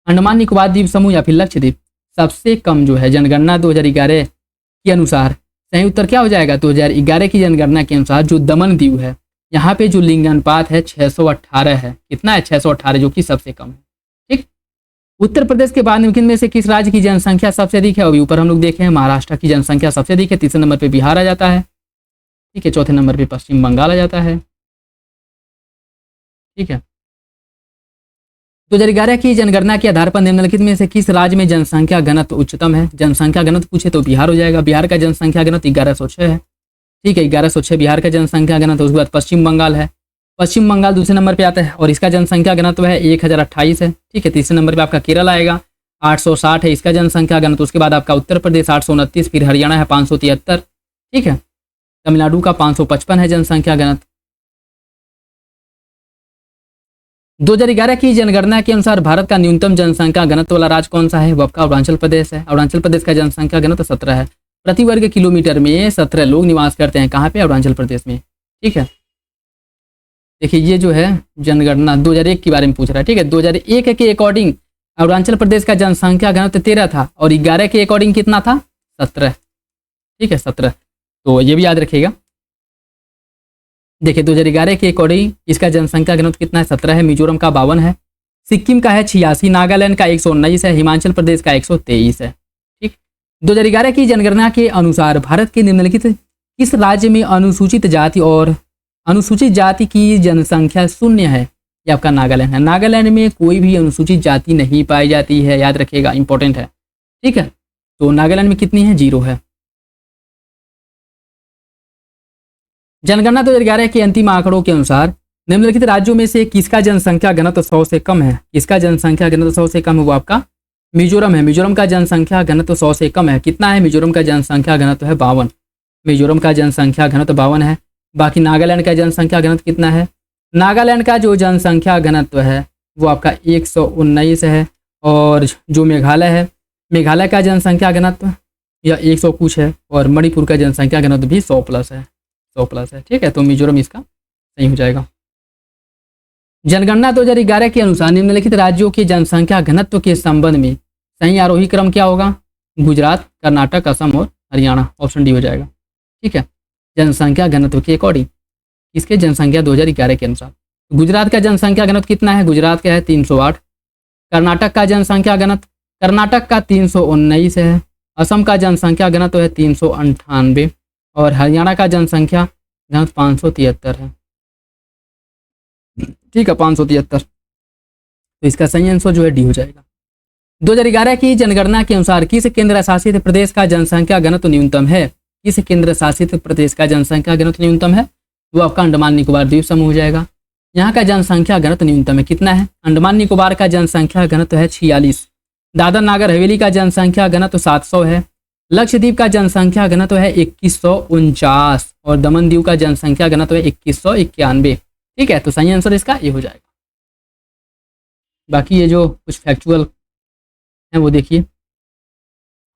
अंडमान निकोबार द्वीप समूह या फिर लक्षद्वीप? सबसे कम जो है जनगणना 2011 के अनुसार सही उत्तर क्या हो जाएगा? 2011 की जनगणना के अनुसार जो दमन दीव है यहाँ पे जो लिंगानुपात है 618 है। कितना है? 618, जो कि सबसे कम है, ठीक। उत्तर प्रदेश के बाद निम्नलिखित में से किस राज्य की जनसंख्या सबसे अधिक है? अभी ऊपर हम लोग देखे हैं, महाराष्ट्र की जनसंख्या सबसे अधिक है। तीसरे नंबर पर बिहार आ जाता है, ठीक है। चौथे नंबर पे पश्चिम बंगाल आ जाता है, ठीक है। 2011 की जनगणना के आधार पर निम्नलिखित में से किस राज्य में जनसंख्या घनत्व उच्चतम है? जनसंख्या घनत्व पूछे तो बिहार हो जाएगा। बिहार का जनसंख्या घनत्व 1106 है, ठीक है, 1106 बिहार का जनसंख्या घनत्व। उसके बाद पश्चिम बंगाल है, पश्चिम बंगाल दूसरे नंबर पे आता है और इसका जनसंख्या घनत्व है 1028 है, ठीक है। तीसरे नंबर पे आपका केरल आएगा, 860 है इसका जनसंख्या घनत्व। उसके बाद आपका उत्तर प्रदेश 829, फिर हरियाणा है 573, ठीक है। तमिलनाडु का 555 है जनसंख्या घनत्व। 2011 की जनगणना के अनुसार भारत का न्यूनतम जनसंख्या घनत्व वाला राज्य कौन सा है? वो आपका अरुणाचल प्रदेश है। अरुणाचल प्रदेश का जनसंख्या घनत्व 17 है। प्रति वर्ग किलोमीटर में 17 लोग निवास करते हैं। कहाँ पे? अरुणाचल प्रदेश में, ठीक है। देखिए ये जो है जनगणना 2001 के बारे में पूछ रहा है, ठीक है। 2001 के अकॉर्डिंग अरुणाचल प्रदेश का जनसंख्या घनत्व 13 था और 11 के अकॉर्डिंग कितना था? 17, ठीक है, 17। तो ये भी याद रखिएगा। देखिए 2011 के अकॉर्डिंग इसका जनसंख्या घनत्व कितना है? 17 है। मिजोरम का 52 है, सिक्किम का है 86, नागालैंड का 119 है, हिमाचल प्रदेश का 123 है, ठीक। 2011 की जनगणना के अनुसार भारत के निम्नलिखित किस राज्य में अनुसूचित जाति की जनसंख्या शून्य है? ये आपका नागालैंड है। नागालैंड में कोई भी अनुसूचित जाति नहीं पाई जाती है, याद रखिएगा, इंपॉर्टेंट है, ठीक है। तो नागालैंड में कितनी है? 0 है। जनगणना 2011 के अंतिम आंकड़ों के अनुसार निम्नलिखित राज्यों में से किसका जनसंख्या घनत्व 100 से कम है? किसका जनसंख्या घनत्व 100 से कम है? वो आपका मिजोरम है। मिजोरम का जनसंख्या घनत्व 100 से कम है। कितना है? मिजोरम का जनसंख्या घनत्व है 52। मिजोरम का जनसंख्या घनत्व 52 है। बाकी नागालैंड का जनसंख्या घनत्व कितना है? नागालैंड का जो जनसंख्या घनत्व है वो आपका 119 है। और जो मेघालय है, मेघालय का जनसंख्या घनत्व या 100 कुछ है। और मणिपुर का जनसंख्या घनत्व भी 100+ है, 100+ है, ठीक है। तो मिजोरम इसका सही हो जाएगा। जनगणना 2011 के अनुसार निम्नलिखित राज्यों के जनसंख्या घनत्व के संबंध में सही आरोही क्रम क्या होगा? गुजरात, कर्नाटक, असम और हरियाणा। ऑप्शन डी हो जाएगा। ठीक है, जनसंख्या घनत्व के अकॉर्डिंग, इसके जनसंख्या 2011 के अनुसार गुजरात का जनसंख्या घनत्व कितना है? गुजरात का है 308। कर्नाटक का जनसंख्या घनत्व, कर्नाटक का 319 है। असम का जनसंख्या घनत्व है 398 और हरियाणा का जनसंख्या घनत्व 573 है। ठीक है, 573। तो इसका सही आंसर जो है डी हो जाएगा। 2011 की जनगणना के अनुसार किस केंद्र शासित प्रदेश का जनसंख्या घनत्व न्यूनतम है? किस केंद्र शासित प्रदेश का जनसंख्या घनत्व न्यूनतम है? वो आपका अंडमान निकोबार द्वीप समूह हो जाएगा। यहाँ का जनसंख्या घनत्व न्यूनतम है, कितना है? अंडमान निकोबार का जनसंख्या घनत्व है 46। दादर नागर हवेली का जनसंख्या घनत्व 700 है। लक्षद्वीप का जनसंख्या घनत्व है 2149 और दमन दीव का जनसंख्या घनत्व है 2191। ठीक है, तो सही आंसर इसका ये हो जाएगा। बाकी ये जो कुछ फैक्चुअल है वो देखिए।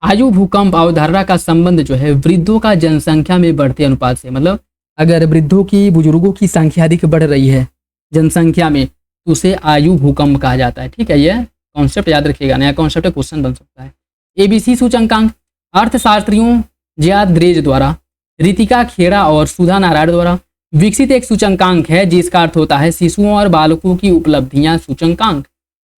आयु भूकंप अवधारणा का संबंध जो है वृद्धों का जनसंख्या में बढ़ते अनुपात से, मतलब अगर वृद्धों की, बुजुर्गों की संख्या अधिक बढ़ रही है जनसंख्या में तो उसे आयु भूकंप कहा जाता है। ठीक है, यह कॉन्सेप्ट याद रखिएगा, नया कॉन्सेप्ट क्वेश्चन बन सकता है। एबीसी सूचकांक अर्थशास्त्रियों जियाद द्रेज द्वारा, रितिका खेड़ा और सुधा नारायण द्वारा विकसित एक सूचकांक है जिसका अर्थ होता है शिशुओं और बालकों की उपलब्धियां सूचकांक।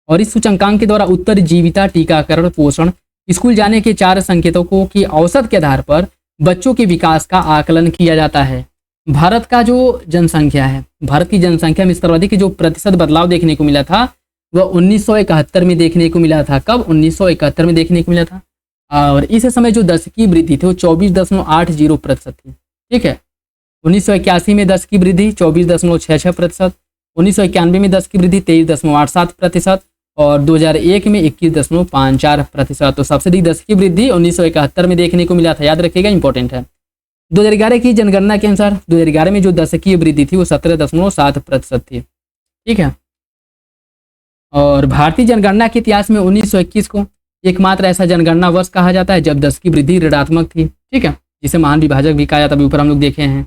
और इस सूचकांक के द्वारा उत्तरजीविता, टीकाकरण, पोषण, स्कूल जाने के 4 संकेतकों की औसत के आधार पर बच्चों के विकास का आकलन किया जाता है। भारत का जो जनसंख्या है, भारत की जनसंख्या में सर्वाधिक जो प्रतिशत बदलाव देखने को मिला था वह 1971 में देखने को मिला था। कब? 1971 में देखने को मिला था। और इस समय जो 10 की वृद्धि थी वो 24.80% थी। ठीक है, 1981 में 10 की वृद्धि 24.66%, 1991 में 10 की वृद्धि 23.87% और 2001 में 21.54%। तो सबसे अधिक 10 की वृद्धि 1971 में देखने को मिला था, याद रखिएगा, इंपॉर्टेंट है। 2011 की जनगणना के अनुसार 2011 में जो 10 की वृद्धि थी वो 17.7% थी। ठीक है, और भारतीय जनगणना के इतिहास में 1921 को एकमात्र ऐसा जनगणना वर्ष कहा जाता है जब 10 की वृद्धि ऋणात्मक थी। ठीक है, जिसे महान विभाजक भी कहा जाता है, ऊपर हम लोग देखे हैं।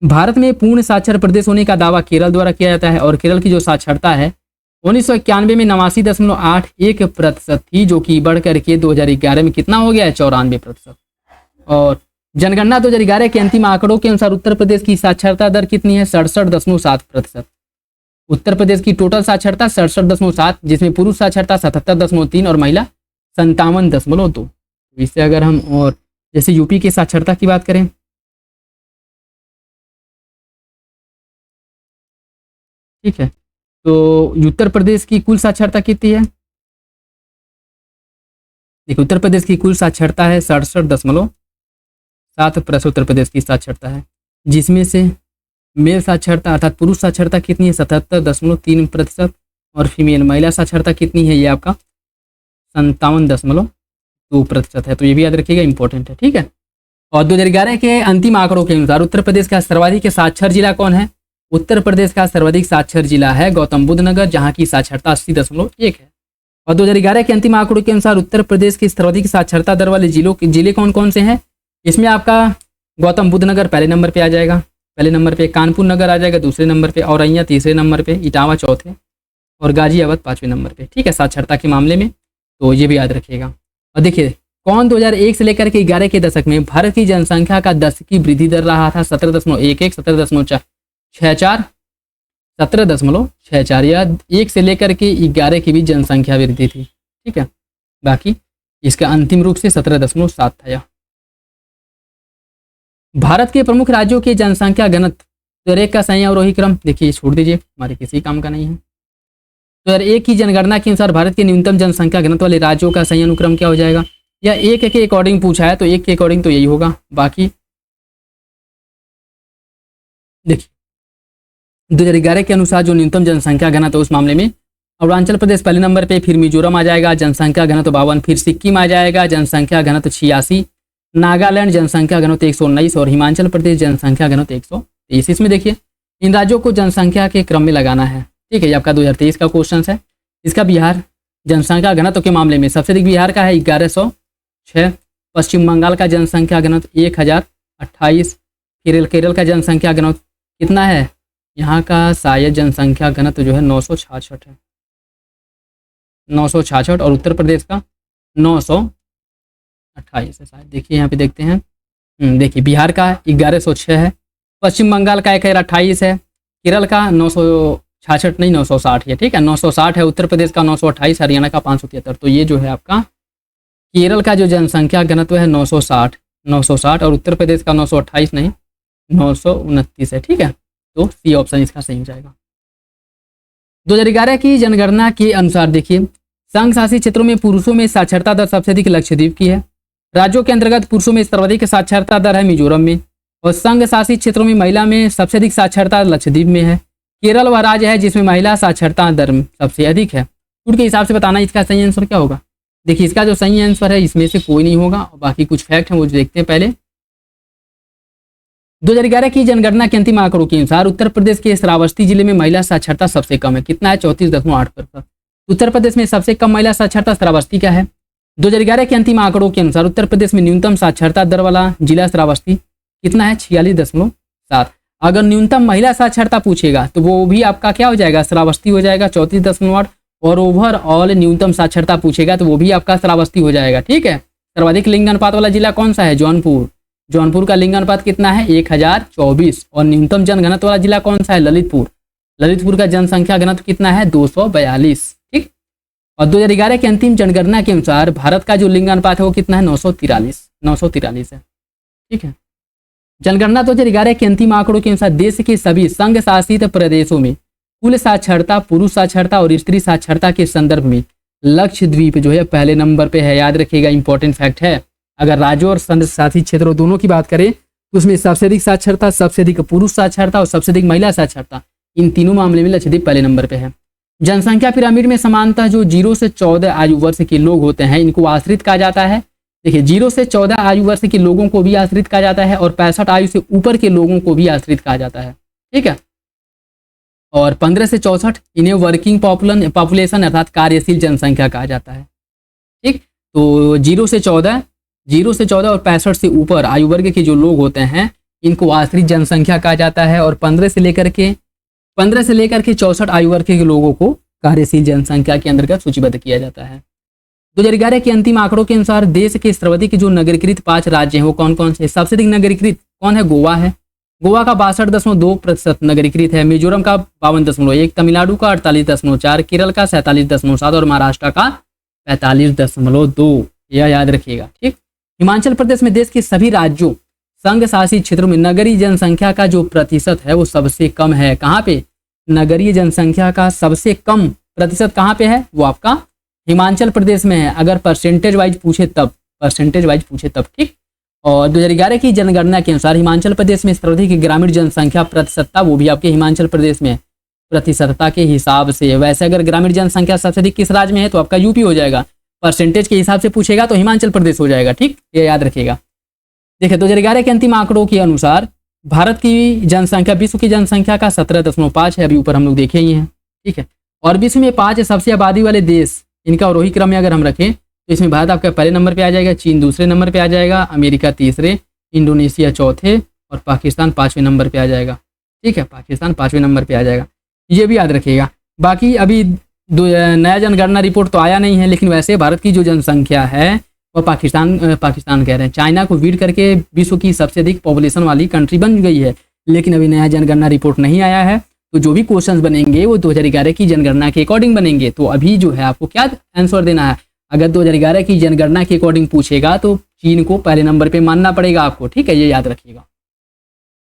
भारत में पूर्ण साक्षर प्रदेश होने का दावा केरल द्वारा किया जाता है और केरल की जो साक्षरता है 1991 में 89.81% थी, जो कि बढ़ करके 2011 में कितना हो गया है? 94%। और जनगणना 2011 के अंतिम आंकड़ों के अनुसार उत्तर प्रदेश की साक्षरता दर कितनी है? 67.7%। उत्तर प्रदेश की टोटल साक्षरता 67.7, जिसमें पुरुष साक्षरता 77.3 और महिला 57.2। इससे अगर हम और जैसे यूपी की साक्षरता की बात करें, ठीक है, तो उत्तर प्रदेश की कुल साक्षरता कितनी है? देखिए, उत्तर प्रदेश की कुल साक्षरता है 67.7% उत्तर प्रदेश की साक्षरता है, जिसमें से मेल साक्षरता अर्थात पुरुष साक्षरता कितनी है? 77.3% और फीमेल महिला साक्षरता कितनी है? ये आपका 57.2% है। तो ये भी याद रखिएगा, इंपॉर्टेंट है। ठीक है, और 2011 के अंतिम आंकड़ों के अनुसार उत्तर प्रदेश का सर्वाधिक साक्षर जिला कौन है? उत्तर प्रदेश का सर्वाधिक साक्षर जिला है गौतम बुद्ध नगर, जहाँ की साक्षरता 80.1 है। और 2011 के अंतिम आंकड़ों के अनुसार उत्तर प्रदेश की सर्वाधिक साक्षरता दर वाले जिले कौन कौन से हैं? इसमें आपका गौतम बुद्ध नगर पहले नंबर पे आ जाएगा, पहले नंबर पे कानपुर नगर आ जाएगा दूसरे नंबर पे, औरैया तीसरे नंबर पे, इटावा चौथे और गाजियाबाद 5वें नंबर पे। ठीक है, साक्षरता के मामले में, तो ये भी याद रखिएगा। और देखिए, कौन 2001 से लेकर के 11 के दशक में भारत की जनसंख्या का 10 की वृद्धि दर रहा था? 17.11, 17.64, 17.64 या 1 से लेकर के 11 की भी जनसंख्या वृद्धि थी। ठीक है, बाकी इसका अंतिम रूप से 17.7 था। यह भारत के प्रमुख राज्यों के जनसंख्या घनत्व 2001 का सही अवरोही क्रम देखिए, छोड़ दीजिए, हमारे किसी काम का नहीं है। 2001 की जनगणना के अनुसार भारत के न्यूनतम जनसंख्या घनत्व वाले राज्यों का सही अनुक्रम क्या हो जाएगा? या एक के अकॉर्डिंग पूछा है तो एक के अकॉर्डिंग तो यही होगा। बाकी देखिए, 2011 के अनुसार जो न्यूनतम जनसंख्या घनत्व उस मामले में अरुणाचल प्रदेश पहले नंबर पे, फिर मिजोरम आ जाएगा जनसंख्या घनत्व 52, फिर सिक्किम आ जाएगा जनसंख्या घनत्व 86, नागालैंड जनसंख्या घनत्व 119 और हिमाचल प्रदेश जनसंख्या घनत्व 123। इसमें देखिए, इन राज्यों को जनसंख्या के क्रम में लगाना है। ठीक है, ये आपका 2023 का क्वेश्चन है। इसका बिहार जनसंख्या घनत्व के मामले में सबसे अधिक बिहार का है 1106, पश्चिम बंगाल का जनसंख्या घनत्व 1028, केरल का जनसंख्या घनत्व कितना है? यहाँ का शायद जनसंख्या घनत्व जो है 966 है, 966 और उत्तर प्रदेश का 28 है शायद, देखिए यहाँ पे देखते हैं। देखिए बिहार का 1106 है, पश्चिम बंगाल का 1028 है, केरल का 966 नहीं 960 है, ठीक है 960 है, उत्तर प्रदेश का 928, हरियाणा का 573। तो ये जो है आपका केरल का जो जनसंख्या घनत्व है 960 और उत्तर प्रदेश का 928 नहीं 929 है, ठीक है। तो सी ऑप्शन इसका सही हो जाएगा। 2011 की जनगणना के अनुसार देखिए, संघ शासित क्षेत्रों में पुरुषों में साक्षरता दर सबसे अधिक लक्षद्वीप की है। राज्यों के अंतर्गत पुरुषों में सर्वाधिक साक्षरता दर है मिजोरम में, और संघ शासित क्षेत्रों में महिला में सबसे अधिक साक्षरता लक्षद्वीप में है। केरल वह राज्य है जिसमें महिला साक्षरता दर सबसे अधिक है। टूट के हिसाब से बताना इसका सही आंसर क्या होगा। देखिए इसका जो सही आंसर है इसमें से कोई नहीं होगा, और बाकी कुछ फैक्ट हैं वो देखते हैं पहले। 2011 की जनगणना के अंतिम आंकड़ों के अनुसार उत्तर प्रदेश के श्रावस्ती जिले में महिला साक्षरता सबसे कम है, कितना है 34.8%। उत्तर प्रदेश में सबसे कम महिला साक्षरता श्रावस्ती का है। 2011 के अंतिम आंकड़ों के अनुसार उत्तर प्रदेश में न्यूनतम साक्षरता दर वाला जिला श्रावस्ती, कितना है 46.7। अगर न्यूनतम महिला साक्षरता पूछेगा तो वो भी आपका क्या हो जाएगा, श्रावस्ती हो जाएगा 34.8, और ओवरऑल न्यूनतम साक्षरता पूछेगा तो वो भी आपका श्रावस्ती हो जाएगा, ठीक है। सर्वाधिक लिंग अनुपात वाला जिला कौन सा है, जौनपुर। जौनपुर का लिंग अनुपात कितना है 1024, और न्यूनतम जनघनत्व वाला जिला कौन सा है, ललितपुर। ललितपुर का जनसंख्या घनत्व कितना है 242, ठीक। और 2011 की अंतिम जनगणना के अनुसार भारत का जो लिंग अनुपात है वो कितना है 943 है, ठीक है। जनगणना 2011 के अंतिम आंकड़ों के अनुसार देश के सभी संघ शासित प्रदेशों में कुल साक्षरता, पुरुष साक्षरता और स्त्री साक्षरता के संदर्भ में लक्षद्वीप जो है पहले नंबर पे है, याद रखिएगा, इंपॉर्टेंट फैक्ट है। अगर राज्यों और संघ शासित क्षेत्रों दोनों की बात करें तो उसमें सबसे अधिक साक्षरता, सबसे अधिक पुरुष साक्षरता और सबसे अधिक महिला साक्षरता, इन तीनों मामले में लक्षद्वीप पहले नंबर पे है। जनसंख्या पिरामिड में समानतः जो 0 से 14 आयु वर्ष के लोग होते हैं इनको आश्रित कहा जाता है। देखिए 0 से 14 आयु वर्ष के लोगों को भी आश्रित कहा जाता है, और 65 आयु से ऊपर के लोगों को भी आश्रित कहा जाता है, ठीक है। और 15 से 64 इन्हें वर्किंग पॉपुलेशन अर्थात कार्यशील जनसंख्या कहा जाता है, ठीक। तो 0 से 14 और 65 से ऊपर आयु वर्ग के जो लोग होते हैं इनको आश्रित जनसंख्या कहा जाता है, और 15 से लेकर के 64 आयु वर्ग के लोगों को कार्यशील जनसंख्या के अंतर्गत सूचीबद्ध किया जाता है। 2011 के अंतिम आंकड़ों के अनुसार देश के सर्वाधिक जो नगरीकृत 5 राज्य हैं वो कौन कौन से। सबसे अधिक नगरीकृत कौन है, गोवा है। गोवा का 62.2% नगरीकृत है। मिजोरम का 52.1, तमिलनाडु का 48.4, केरल का 47.7 और महाराष्ट्र का 45.2। यह याद रखिएगा, ठीक। हिमाचल प्रदेश में देश के सभी राज्यों संघ शासित क्षेत्रों में नगरीय जनसंख्या का जो प्रतिशत है वो सबसे कम है। कहाँ पे, नगरीय जनसंख्या का सबसे कम प्रतिशत कहाँ पे है, वो आपका हिमाचल प्रदेश में है। अगर परसेंटेज वाइज पूछे तब, ठीक। और 2011 की जनगणना के अनुसार हिमाचल प्रदेश में सर्वाधिक ग्रामीण जनसंख्या प्रतिशतता वो भी आपके हिमाचल प्रदेश में प्रतिशतता के हिसाब से। वैसे अगर ग्रामीण जनसंख्या सबसे अधिक किस राज्य में है तो आपका यूपी हो जाएगा, परसेंटेज के हिसाब से पूछेगा तो हिमाचल प्रदेश हो जाएगा, ठीक, ये याद रखिएगा। देखिए 2011 के अंतिम आंकड़ों के अनुसार भारत की जनसंख्या विश्व की जनसंख्या का 17.5 है, अभी ऊपर हम लोग देखे ही हैं, ठीक है। और विश्व में 5 सबसे आबादी वाले देश, इनका अवरोही क्रम में अगर हम रखें तो इसमें भारत आपका पहले नंबर पे आ जाएगा, चीन दूसरे नंबर पे आ जाएगा, अमेरिका तीसरे, इंडोनेशिया चौथे और पाकिस्तान 5वें नंबर पे आ जाएगा, ठीक है। पाकिस्तान 5वें नंबर पे आ जाएगा, ये भी याद रखिएगा। बाकी अभी नया जनगणना रिपोर्ट तो आया नहीं है, लेकिन वैसे भारत की जो जनसंख्या है वह पाकिस्तान कह रहे हैं, चाइना को बीट करके विश्व की सबसे अधिक पॉपुलेशन वाली कंट्री बन गई है। लेकिन अभी नया जनगणना रिपोर्ट नहीं आया है, तो जो भी क्वेश्चंस बनेंगे वो 2011 की जनगणना के अकॉर्डिंग बनेंगे। तो अभी जो है आपको क्या आंसर देना है, अगर 2011 की जनगणना के अकॉर्डिंग पूछेगा तो चीन को पहले नंबर पे मानना पड़ेगा आपको, ठीक है, ये याद रखिएगा।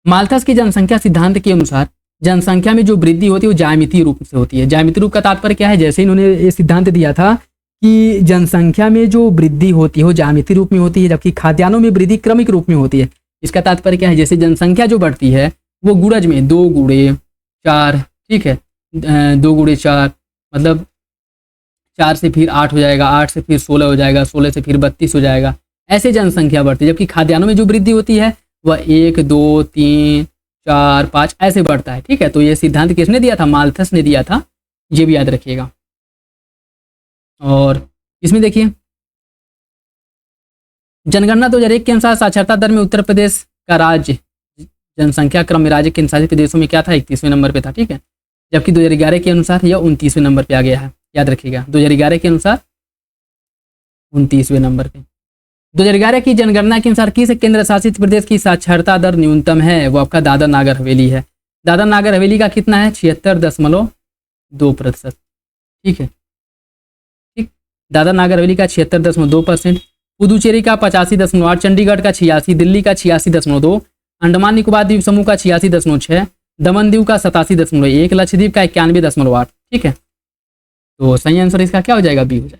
माल्थस की जनसंख्या सिद्धांत के अनुसार जनसंख्या में जो वृद्धि होती है वो ज्यामितीय रूप से होती है। ज्यामितीय रूप का तात्पर्य क्या है, जैसे इन्होंने ये सिद्धांत दिया था कि जनसंख्या में जो वृद्धि होती है वो ज्यामितीय रूप में होती है, जबकि खाद्यान्नों में वृद्धि क्रमिक रूप में होती है। इसका तात्पर्य क्या है, जैसे जनसंख्या जो बढ़ती है वो गुणज में 2 गुणे 4, ठीक है, 2 गुणे 4 मतलब 4 से फिर 8 हो जाएगा, 8 से फिर 16 हो जाएगा, 16 से फिर 32 हो जाएगा, ऐसे जनसंख्या बढ़ती है। जबकि खाद्यान्नों में जो वृद्धि होती है वह 1, 2, 3, 4, 5 ऐसे बढ़ता है, ठीक है। तो ये सिद्धांत किसने दिया था, माल्थस ने दिया था, ये भी याद रखिएगा। और इसमें देखिए जनगणना 2001 के अनुसार साक्षरता दर में उत्तर प्रदेश का राज्य जनसंख्या क्रम में राज्य के शासित प्रदेशों में क्या था, 31वें नंबर पे था, ठीक है। जबकि 2011 के अनुसार यह 29वें नंबर पे आ गया है, याद रखिएगा। 2011 के अनुसार 29वें नंबर पे। 2011 की जनगणना के अनुसार किस केंद्र शासित प्रदेश की साक्षरता दर न्यूनतम है? वो आपका दादर नागर हवेली है। दादर नागर हवेली का कितना है? 76.2%। ठीक है, ठीक। दादर नागर हवेली का 76.2%, पुदुचेरी का 85.8, चंडीगढ़ का 86, दिल्ली का 86.2, अंडमान निकोबार द्वीप समूह का 86.6, दमन दीव का 87.1, लक्षद्वीप का 91.8। ठीक है, तो सही आंसर इसका क्या हो जाएगा? बी हो जाएगा।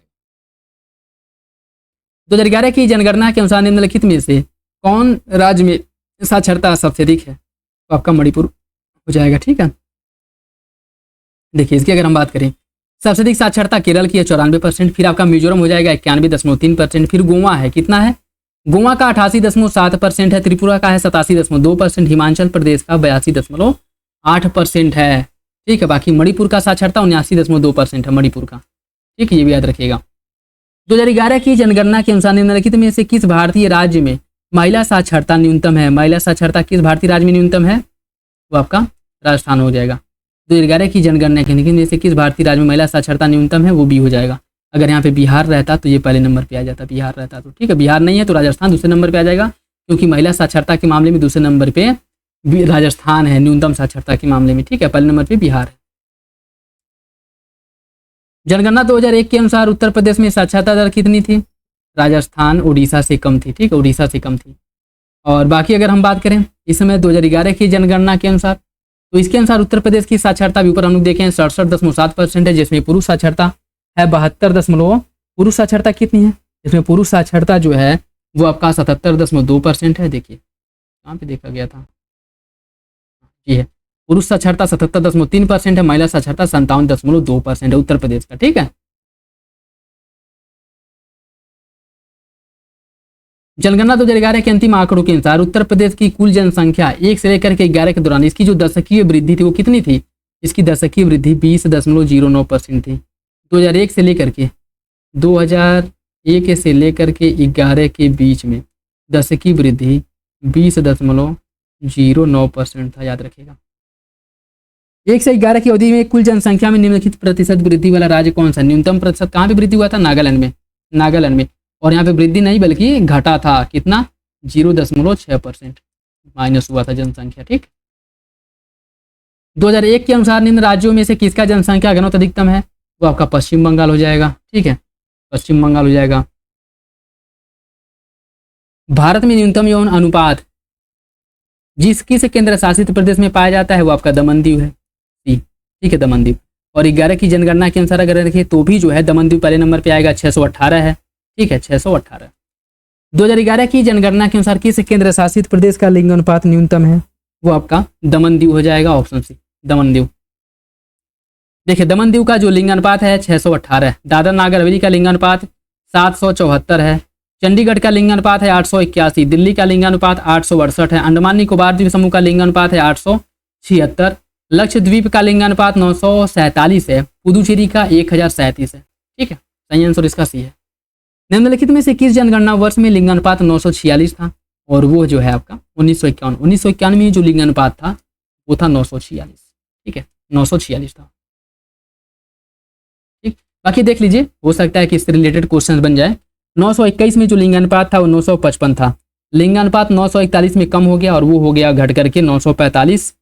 2011 की जनगणना के अनुसार निम्नलिखित में से कौन राज्य में साक्षरता सबसे अधिक है? तो आपका मणिपुर हो जाएगा। ठीक है, देखिए इसकी अगर हम बात करें, सबसे अधिक साक्षरता केरल की है 94%, फिर आपका मिजोरम हो जाएगा 91.3%, फिर गोवा है, कितना है? गोवा का 88.7% है, त्रिपुरा का है 87.2%, हिमाचल प्रदेश का 82.8% है। ठीक है, बाकी मणिपुर का साक्षरता 79.2% है मणिपुर का। ठीक है, ये भी याद रखिएगा। 2011 की जनगणना के अनुसार निम्नलिखित में से किस भारतीय राज्य में महिला साक्षरता न्यूनतम है? महिला साक्षरता किस भारतीय राज्य में न्यूनतम है? वो आपका राजस्थान हो जाएगा। 2011 की जनगणना के में से किस भारतीय राज्य में महिला साक्षरता न्यूनतम है? वो भी हो जाएगा। अगर यहाँ पे बिहार रहता तो ये पहले नंबर पे आ जाता, बिहार रहता तो। ठीक है, बिहार नहीं है तो राजस्थान दूसरे नंबर पे आ जाएगा, क्योंकि महिला साक्षरता के मामले में दूसरे नंबर पे राजस्थान है न्यूनतम साक्षरता के मामले में। ठीक है, पहले नंबर पे बिहार है। जनगणना 2001 के अनुसार उत्तर प्रदेश में साक्षरता दर कितनी थी? राजस्थान उड़ीसा से कम थी। ठीक है, उड़ीसा से कम थी। और बाकी अगर हम बात करें इस समय 2011 की जनगणना के अनुसार, तो इसके अनुसार उत्तर प्रदेश की साक्षरता भी ऊपर हम लोग देखें 67.7% है, जिसमें पुरुष साक्षरता है 72 पुरुष साक्षरता कितनी है? इसमें पुरुष साक्षरता जो है वो आपका 77.2% है। देखिए कहाँ पे देखा गया था, ये है पुरुष साक्षरता 77.3% है, महिला साक्षरता 57.2% है उत्तर प्रदेश का। ठीक है, जनगणना 2011 के अंतिम आंकड़ों के अनुसार उत्तर प्रदेश की कुल जनसंख्या 1 से लेकर के 11 के दौरान इसकी जो दशकीय वृद्धि थी वो कितनी थी? इसकी दशकीय वृद्धि 20.09% थी। 2001 से लेकर के 11 के बीच में दशकीय वृद्धि 20.09% था, याद रखिएगा। 1 से 11 की अवधि में कुल जनसंख्या में निम्नलिखित प्रतिशत वृद्धि वाला राज्य कौन सा? न्यूनतम प्रतिशत कहाँ पे वृद्धि हुआ था? नागालैंड में। नागालैंड में। और यहाँ पे वृद्धि नहीं बल्कि घटा था, कितना? 0.6% माइनस हुआ था जनसंख्या। ठीक, 2001 के अनुसार निम्न राज्यों में से किसका जनसंख्या घनत्व अधिकतम है? वो आपका पश्चिम बंगाल हो जाएगा। ठीक है, पश्चिम बंगाल हो जाएगा। भारत में न्यूनतम यौन अनुपात जिस किस केंद्र शासित प्रदेश में पाया जाता है? वो आपका दमन दीव है। ठीक है, दमन दीव। और 11 की जनगणना के अनुसार अगर देखें तो भी जो है दमन दीव पहले नंबर पे आएगा, 618 है। ठीक है, 618। 2011 की जनगणना के अनुसार किस केंद्र शासित प्रदेश का लिंग अनुपात न्यूनतम है? वो आपका दमन दीव हो जाएगा, ऑप्शन सी दमन दीव। देखिए दमन दीव का जो लिंग अनुपात है 618 है। दादर नागर हवेली का लिंग अनुपात 774 है। चंडीगढ़ का लिंग अनुपात है 881, दिल्ली का लिंग अनुपात 868 है, अंडमान निकोबार द्वीप समूह का लिंग अनुपात है 876, लक्षद्वीप का लिंग अनुपात 947 है, पुदुचेरी का 1037 है। ठीक है, सही आंसर इसका सी है। निम्नलिखित में से किस जनगणना वर्ष में लिंग अनुपात 946 था? और वो जो है आपका 1951 में जो लिंग अनुपात था वो था 946। ठीक है, 946 था। ठीक, बाकी देख लीजिए, हो सकता है कि इससे रिलेटेड क्वेश्चन बन जाए। 921 में जो लिंग अनुपात था वो 955 था। लिंग अनुपात 941 में कम हो गया और वो हो गया घट करके 945।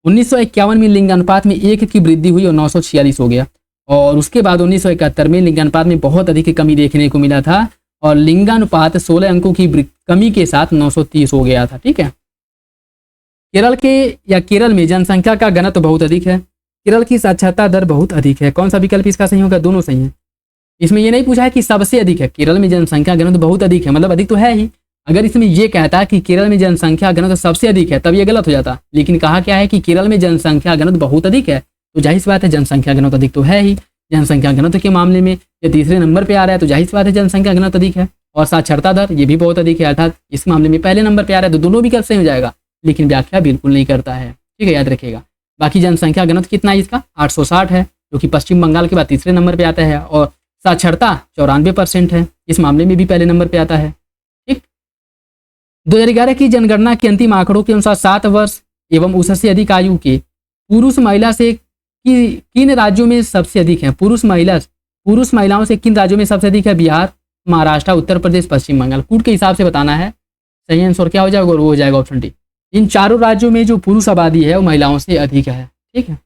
1951 में लिंग अनुपात में 1 की वृद्धि हुई और 946 हो गया। और उसके बाद 1971 में लिंगानुपात में बहुत अधिक कमी देखने को मिला था और लिंगानुपात 16 अंकों की कमी के साथ 930 हो गया था। ठीक है, केरल में जनसंख्या का घनत्व बहुत अधिक है। केरल की साक्षरता दर बहुत अधिक है। कौन सा विकल्प इसका सही होगा? दोनों सही है। इसमें ये नहीं पूछा है कि सबसे अधिक है। केरल में जनसंख्या घनत्व बहुत अधिक है, मतलब अधिक तो है ही। अगर इसमें यह कहता है कि केरल में जनसंख्या घनत्व सबसे अधिक है तब ये गलत हो जाता। लेकिन कहा क्या है कि केरल में जनसंख्या घनत्व बहुत अधिक है, तो जाहिर सी बात है जनसंख्या घनत्व अधिक तो है ही। जनसंख्या घनत्व के मामले में ये तीसरे नंबर पे आ रहा है, तो जाहिर सी बात है जनसंख्या घनत्व अधिक है। और साक्षरता दर ये भी बहुत अधिक है, अर्थात इस मामले में पहले नंबर पे आ रहा है, तो दोनों विकल्प सही हो जाएगा। लेकिन व्याख्या बिल्कुल नहीं करता है। ठीक है, याद रखिएगा। बाकी जनसंख्या घनत्व कितना है इसका? 860 है, जो कि पश्चिम बंगाल के बाद तीसरे नंबर पे आता है। और साक्षरता 94% है, इस मामले में भी पहले नंबर पे आता है। ठीक, 2011 की जनगणना के अंतिम आंकड़ों के अनुसार 7 वर्ष एवं उससे अधिक आयु के पुरुष महिला से किन राज्यों में सबसे अधिक है? पुरुष महिलाओं से किन राज्यों में सबसे अधिक है? बिहार, महाराष्ट्र, उत्तर प्रदेश, पश्चिम बंगाल। कूट के हिसाब से बताना है। सही आंसर क्या हो जाएगा? और वो हो जाएगा ऑप्शन डी। इन चारों राज्यों में जो पुरुष आबादी है वो महिलाओं से अधिक है। ठीक है।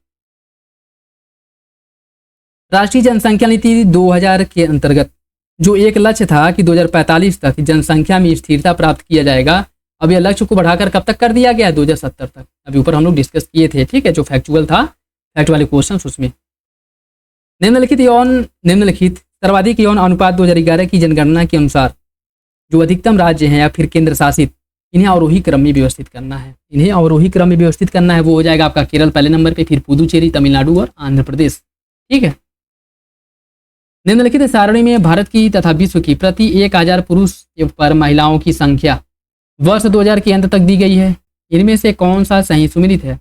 राष्ट्रीय जनसंख्या नीति 2000 के अंतर्गत जो एक लक्ष्य था कि 2045 तक जनसंख्या में स्थिरता प्राप्त किया जाएगा, अब यह लक्ष्य को बढ़ाकर कब तक कर दिया गया है? 2070 तक। अभी ऊपर हम लोग डिस्कस किए थे। ठीक है, जो फैक्चुअल था, फैक्ट वाले क्वेश्चन उसमें। निम्नलिखित सर्वाधिक यौन अनुपात 2011 की जनगणना के अनुसार जो अधिकतम राज्य हैं या फिर केंद्र शासित, इन्हें अवरोही क्रम में व्यवस्थित करना है। इन्हें अवरोही क्रम में व्यवस्थित करना है। वो हो जाएगा आपका केरल पहले नंबर पे, फिर पुदुचेरी, तमिलनाडु और आंध्र प्रदेश। ठीक है। निम्नलिखित सारणी में भारत की तथा विश्व की प्रति 1000 पुरुष पर महिलाओं की संख्या वर्ष 2000 के अंत तक दी गई है। इनमें से कौन सा सही सुमेलित है?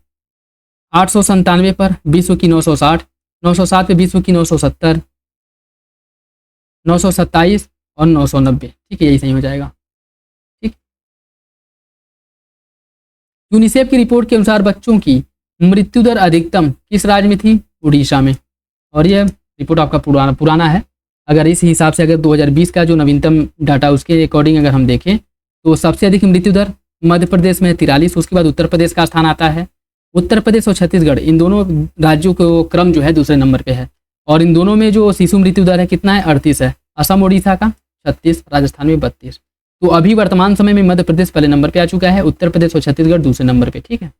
897 पर विश्व की 960, 907 पे विश्व की 970, 927 और 990। ठीक है, यही सही हो जाएगा। ठीक। यूनिसेफ की रिपोर्ट के अनुसार बच्चों की मृत्यु दर अधिकतम किस राज्य में थी? उड़ीसा में। और यह रिपोर्ट आपका पुराना है। अगर इस हिसाब से अगर 2020 का जो नवीनतम डाटा उसके अकॉर्डिंग अगर हम देखें तो सबसे अधिक मृत्यु दर मध्य प्रदेश में 43, उसके बाद उत्तर प्रदेश का स्थान आता है। उत्तर प्रदेश और छत्तीसगढ़, इन दोनों राज्यों को क्रम जो है दूसरे नंबर पे है। और इन दोनों में जो शिशु मृत्यु दर है कितना है? 38 है। असम उड़ीसा का 36, राजस्थान में 32। तो अभी वर्तमान समय में मध्य प्रदेश पहले नंबर पे आ चुका है, उत्तर प्रदेश और छत्तीसगढ़ दूसरे नंबर पे। ठीक है।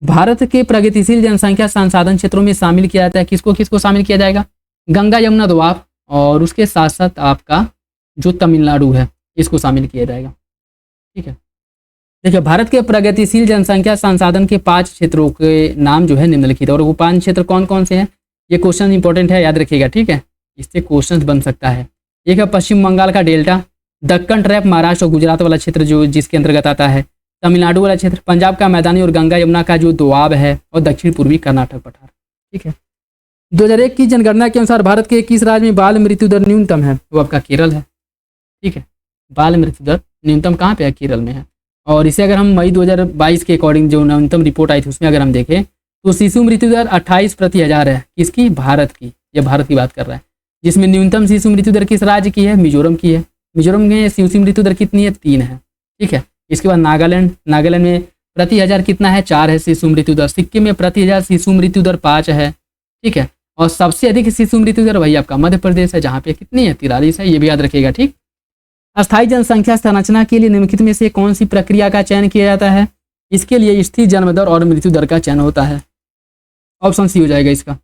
भारत के प्रगतिशील जनसंख्या संसाधन क्षेत्रों में शामिल किया जाता है। किसको किसको शामिल किया जाएगा? गंगा यमुना दोआब और उसके साथ साथ आपका जो तमिलनाडु है इसको शामिल किया जाएगा। ठीक है। देखिए, भारत के प्रगतिशील जनसंख्या संसाधन के 5 क्षेत्रों के नाम जो है निम्नलिखित है। और वो 5 क्षेत्र कौन कौन से हैं? ये क्वेश्चन इंपॉर्टेंट है, याद रखिएगा। ठीक है, इससे क्वेश्चन बन सकता है। एक है पश्चिम बंगाल का डेल्टा, दक्कन ट्रैप महाराष्ट्र और गुजरात वाला क्षेत्र जो जिसके अंतर्गत आता है, तमिलनाडु वाला क्षेत्र, पंजाब का मैदानी और गंगा यमुना का जो दोआब है, और दक्षिण पूर्वी कर्नाटक पठार। ठीक है। 2001 की जनगणना के अनुसार भारत के किस राज्य में बाल मृत्यु दर न्यूनतम है? वो आपका केरल है। ठीक है, बाल मृत्यु दर न्यूनतम कहाँ पे है? केरल में है। और इसे अगर हम मई 2022 के अकॉर्डिंग जो न्यूनतम रिपोर्ट आई थी उसमें अगर हम देखें तो शिशु मृत्यु दर 28 प्रति हजार है। किसकी? भारत की। यह भारत की बात कर रहा है। जिसमें न्यूनतम शिशु मृत्यु दर किस राज्य की है? मिजोरम की है। मिजोरम में शिशु मृत्यु दर कितनी है? 3 है। ठीक है। इसके बाद नागालैंड में प्रति हजार कितना है? 4 है शिशु मृत्यु दर। सिक्किम में प्रति हजार शिशु मृत्यु दर 5 है। ठीक है। और सबसे अधिक शिशु मृत्यु दर वही आपका मध्य प्रदेश है, जहाँ पे कितनी है? 43 है। ये भी याद रखिएगा। ठीक। अस्थायी जनसंख्या संरचना के लिए निम्नलिखित में से कौन सी प्रक्रिया का चयन किया जाता है? इसके लिए स्थिर जन्म दर और मृत्यु दर का चयन होता है। ऑप्शन सी हो जाएगा इसका,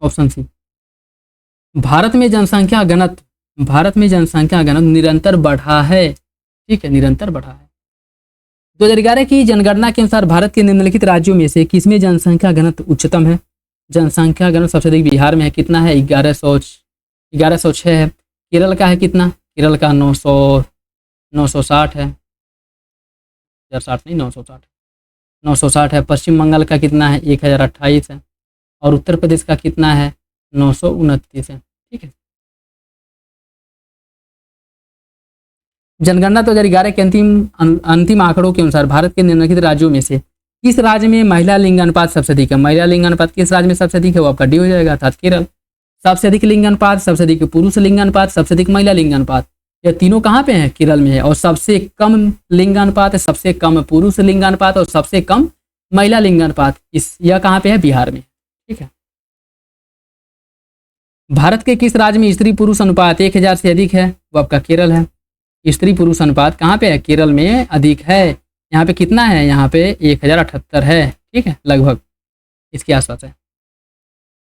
ऑप्शन सी। भारत में जनसंख्या घनत्व निरंतर बढ़ा है। ठीक है, निरंतर बढ़ा है। 2011 की जनगणना के अनुसार भारत के निम्नलिखित राज्यों में से किसमें जनसंख्या घनत्व उच्चतम है? जनसंख्या घनत्व सबसे अधिक बिहार में है। कितना है? 1106 है। केरल का है कितना? केरल का 960 है। 960 है। पश्चिम बंगाल का कितना है? 1028 है। और उत्तर प्रदेश का कितना है? 929 है। ठीक है। जनगणना 2011 के अंतिम आंकड़ों के अनुसार भारत के निम्नलिखित राज्यों में से किस राज्य में महिला लिंगानुपात सबसे अधिक है? महिला लिंगानुपात किस राज्य में सबसे अधिक है? वो आपका डी हो जाएगा, अर्थात केरल। सबसे अधिक लिंगानुपात, सबसे अधिक पुरुष लिंगानुपात, सबसे अधिक महिला लिंगानुपात, ये तीनों कहाँ पे हैं? केरल में है। और सबसे कम लिंगानुपात है, सबसे कम पुरुष लिंगानुपात और सबसे कम महिला लिंगानुपात यह कहाँ पे है? बिहार में। ठीक है। भारत के किस राज्य में स्त्री पुरुष अनुपात 1000 से अधिक है? वो आपका केरल है। स्त्री पुरुष अनुपात कहाँ पे है? केरल में अधिक है। यहाँ पे कितना है? यहाँ पे 1078 है। ठीक है, लगभग इसके आसपास है।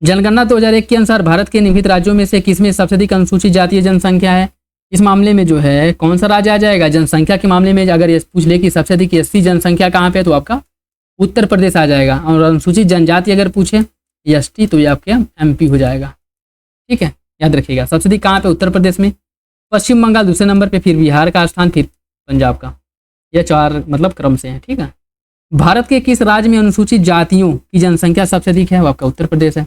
जनगणना 2001 के अनुसार भारत के निम्नलिखित राज्यों में से किसमें सबसे अधिक अनुसूचित जातीय जनसंख्या है? इस मामले में जो है कौन सा राज्य आ जाएगा? जनसंख्या के मामले में अगर ये पूछ ले कि सबसे अधिक एससी जनसंख्या कहाँ पे है, तो आपका उत्तर प्रदेश आ जाएगा। और अनुसूचित जनजाति अगर पूछे एसटी, तो ये आपके एमपी हो जाएगा। ठीक है, याद रखिएगा। सबसे अधिक कहाँ पे? उत्तर प्रदेश में। पश्चिम बंगाल दूसरे नंबर पे, फिर बिहार का स्थान, फिर पंजाब का। यह 4 मतलब क्रम से है। ठीक है। भारत के किस राज्य में अनुसूचित जातियों की जनसंख्या सबसे अधिक है? वो आपका उत्तर प्रदेश है।